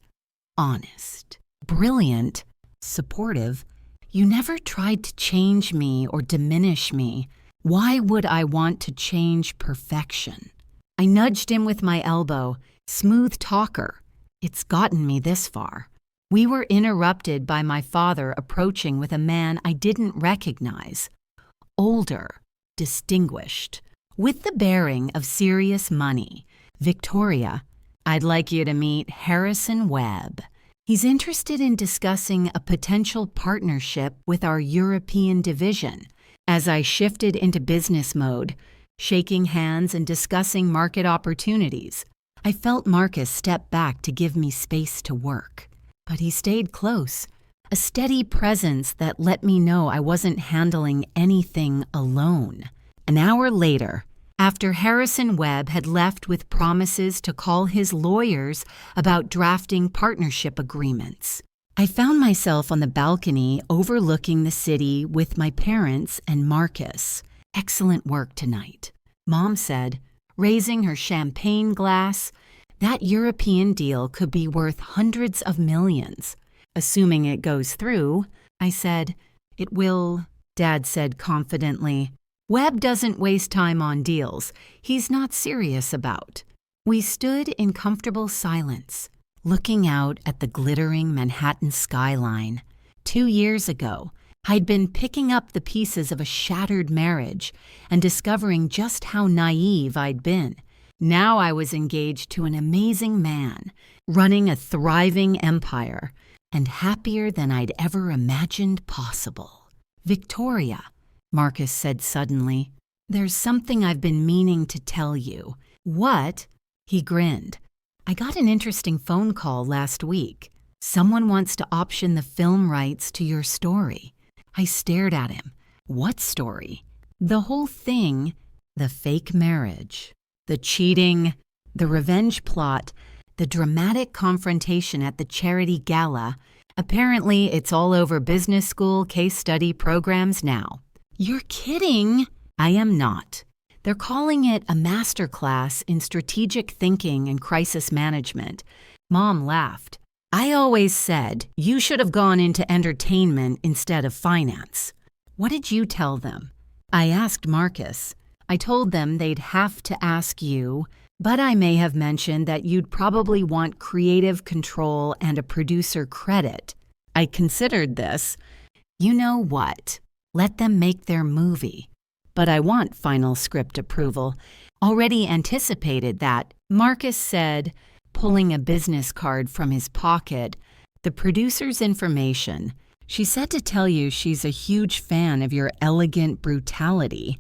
Honest, brilliant, supportive. You never tried to change me or diminish me. Why would I want to change perfection? I nudged him with my elbow. Smooth talker. It's gotten me this far. We were interrupted by my father approaching with a man I didn't recognize. Older, distinguished, with the bearing of serious money. Victoria, I'd like you to meet Harrison Webb. He's interested in discussing a potential partnership with our European division. As I shifted into business mode, shaking hands and discussing market opportunities, I felt Marcus step back to give me space to work. But he stayed close. A steady presence that let me know I wasn't handling anything alone. An hour later, after Harrison Webb had left with promises to call his lawyers about drafting partnership agreements, I found myself on the balcony overlooking the city with my parents and Marcus. Excellent work tonight, Mom said, raising her champagne glass. That European deal could be worth hundreds of millions. Assuming it goes through, I said. It will, Dad said confidently. Webb doesn't waste time on deals he's not serious about. We stood in comfortable silence, looking out at the glittering Manhattan skyline. 2 years ago, I'd been picking up the pieces of a shattered marriage and discovering just how naive I'd been. Now I was engaged to an amazing man, running a thriving empire, and happier than I'd ever imagined possible. Victoria, Marcus said suddenly, there's something I've been meaning to tell you. What? He grinned. I got an interesting phone call last week. Someone wants to option the film rights to your story. I stared at him. What story? The whole thing, the fake marriage. The cheating, the revenge plot, the dramatic confrontation at the charity gala. Apparently, it's all over business school case study programs now. You're kidding! I am not. They're calling it a masterclass in strategic thinking and crisis management. Mom laughed. I always said you should have gone into entertainment instead of finance. What did you tell them? I asked Marcus. I told them they'd have to ask you, but I may have mentioned that you'd probably want creative control and a producer credit. I considered this. You know what? Let them make their movie. But I want final script approval. Already anticipated that, Marcus said, pulling a business card from his pocket. The producer's information. She said to tell you she's a huge fan of your elegant brutality.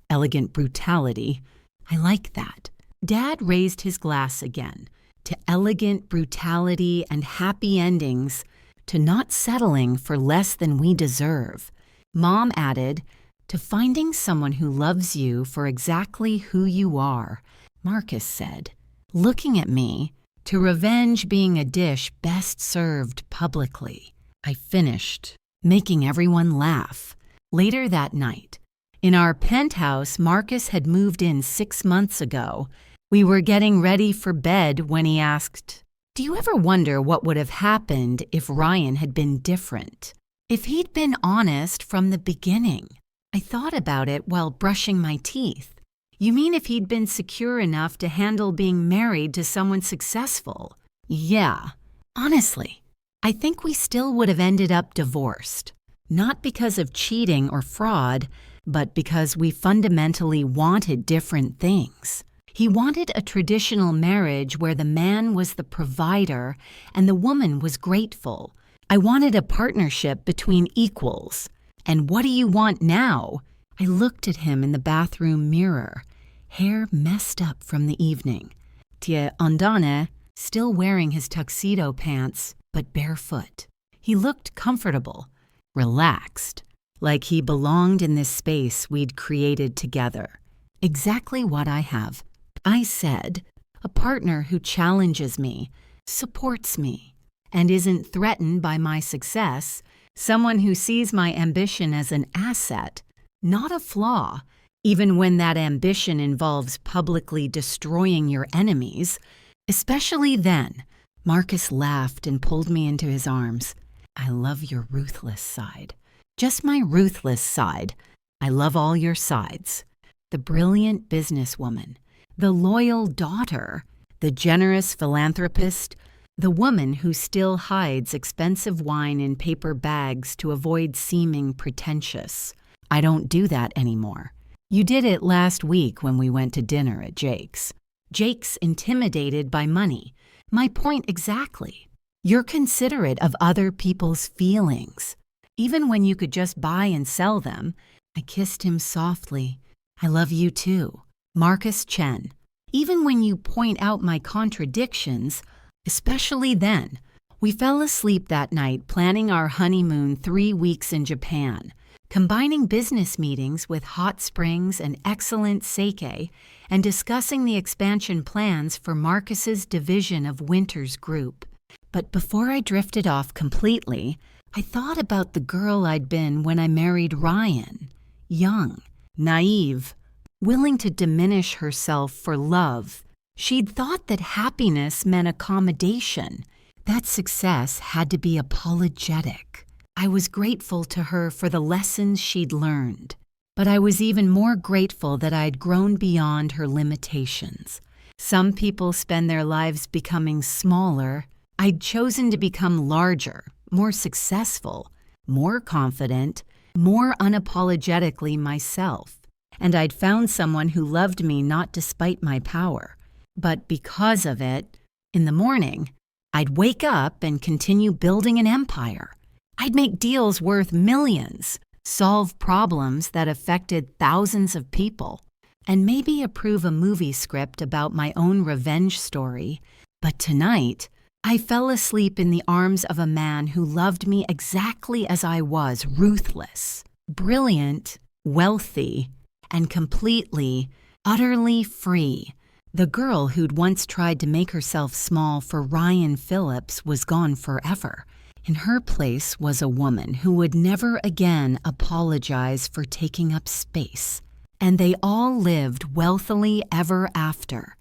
Elegant brutality. I like that. Dad raised his glass again to elegant brutality and happy endings, to not settling for less than we deserve. Mom added, to finding someone who loves you for exactly who you are. Marcus said, looking at me, to revenge being a dish best served publicly. I finished, making everyone laugh. Later that night, in our penthouse Marcus had moved in 6 months ago. We were getting ready for bed when he asked, do you ever wonder what would have happened if Ryan had been different? If he'd been honest from the beginning? I thought about it while brushing my teeth. You mean if he'd been secure enough to handle being married to someone successful? Yeah. Honestly, I think we still would have ended up divorced. Not because of cheating or fraud, but because we fundamentally wanted different things. He wanted a traditional marriage where the man was the provider and the woman was grateful. I wanted a partnership between equals. And what do you want now? I looked at him in the bathroom mirror, hair messed up from the evening. Tie andane, still wearing his tuxedo pants, but barefoot. He looked comfortable, relaxed, like he belonged in this space we'd created together. Exactly what I have. I said, a partner who challenges me, supports me, and isn't threatened by my success, someone who sees my ambition as an asset, not a flaw, even when that ambition involves publicly destroying your enemies. Especially then, Marcus laughed and pulled me into his arms. I love your ruthless side. Just my ruthless side. I love all your sides. The brilliant businesswoman, the loyal daughter, the generous philanthropist, the woman who still hides expensive wine in paper bags to avoid seeming pretentious. I don't do that anymore. You did it last week when we went to dinner at Jake's. Jake's intimidated by money. My point exactly. You're considerate of other people's feelings. Even when you could just buy and sell them. I kissed him softly. I love you too. Marcus Chen. Even when you point out my contradictions, especially then. We fell asleep that night planning our honeymoon 3 weeks in Japan, combining business meetings with hot springs and excellent sake, and discussing the expansion plans for Marcus's division of Winter's group. But before I drifted off completely, I thought about the girl I'd been when I married Ryan. Young, naive, willing to diminish herself for love. She'd thought that happiness meant accommodation, that success had to be apologetic. I was grateful to her for the lessons she'd learned, but I was even more grateful that I'd grown beyond her limitations. Some people spend their lives becoming smaller. I'd chosen to become larger, more successful, more confident, more unapologetically myself. And I'd found someone who loved me not despite my power, but because of it. In the morning, I'd wake up and continue building an empire. I'd make deals worth millions, solve problems that affected thousands of people, and maybe approve a movie script about my own revenge story. But tonight, I fell asleep in the arms of a man who loved me exactly as I was, ruthless, brilliant, wealthy, and completely, utterly free. The girl who'd once tried to make herself small for Ryan Phillips was gone forever. In her place was a woman who would never again apologize for taking up space. And they all lived wealthily ever after,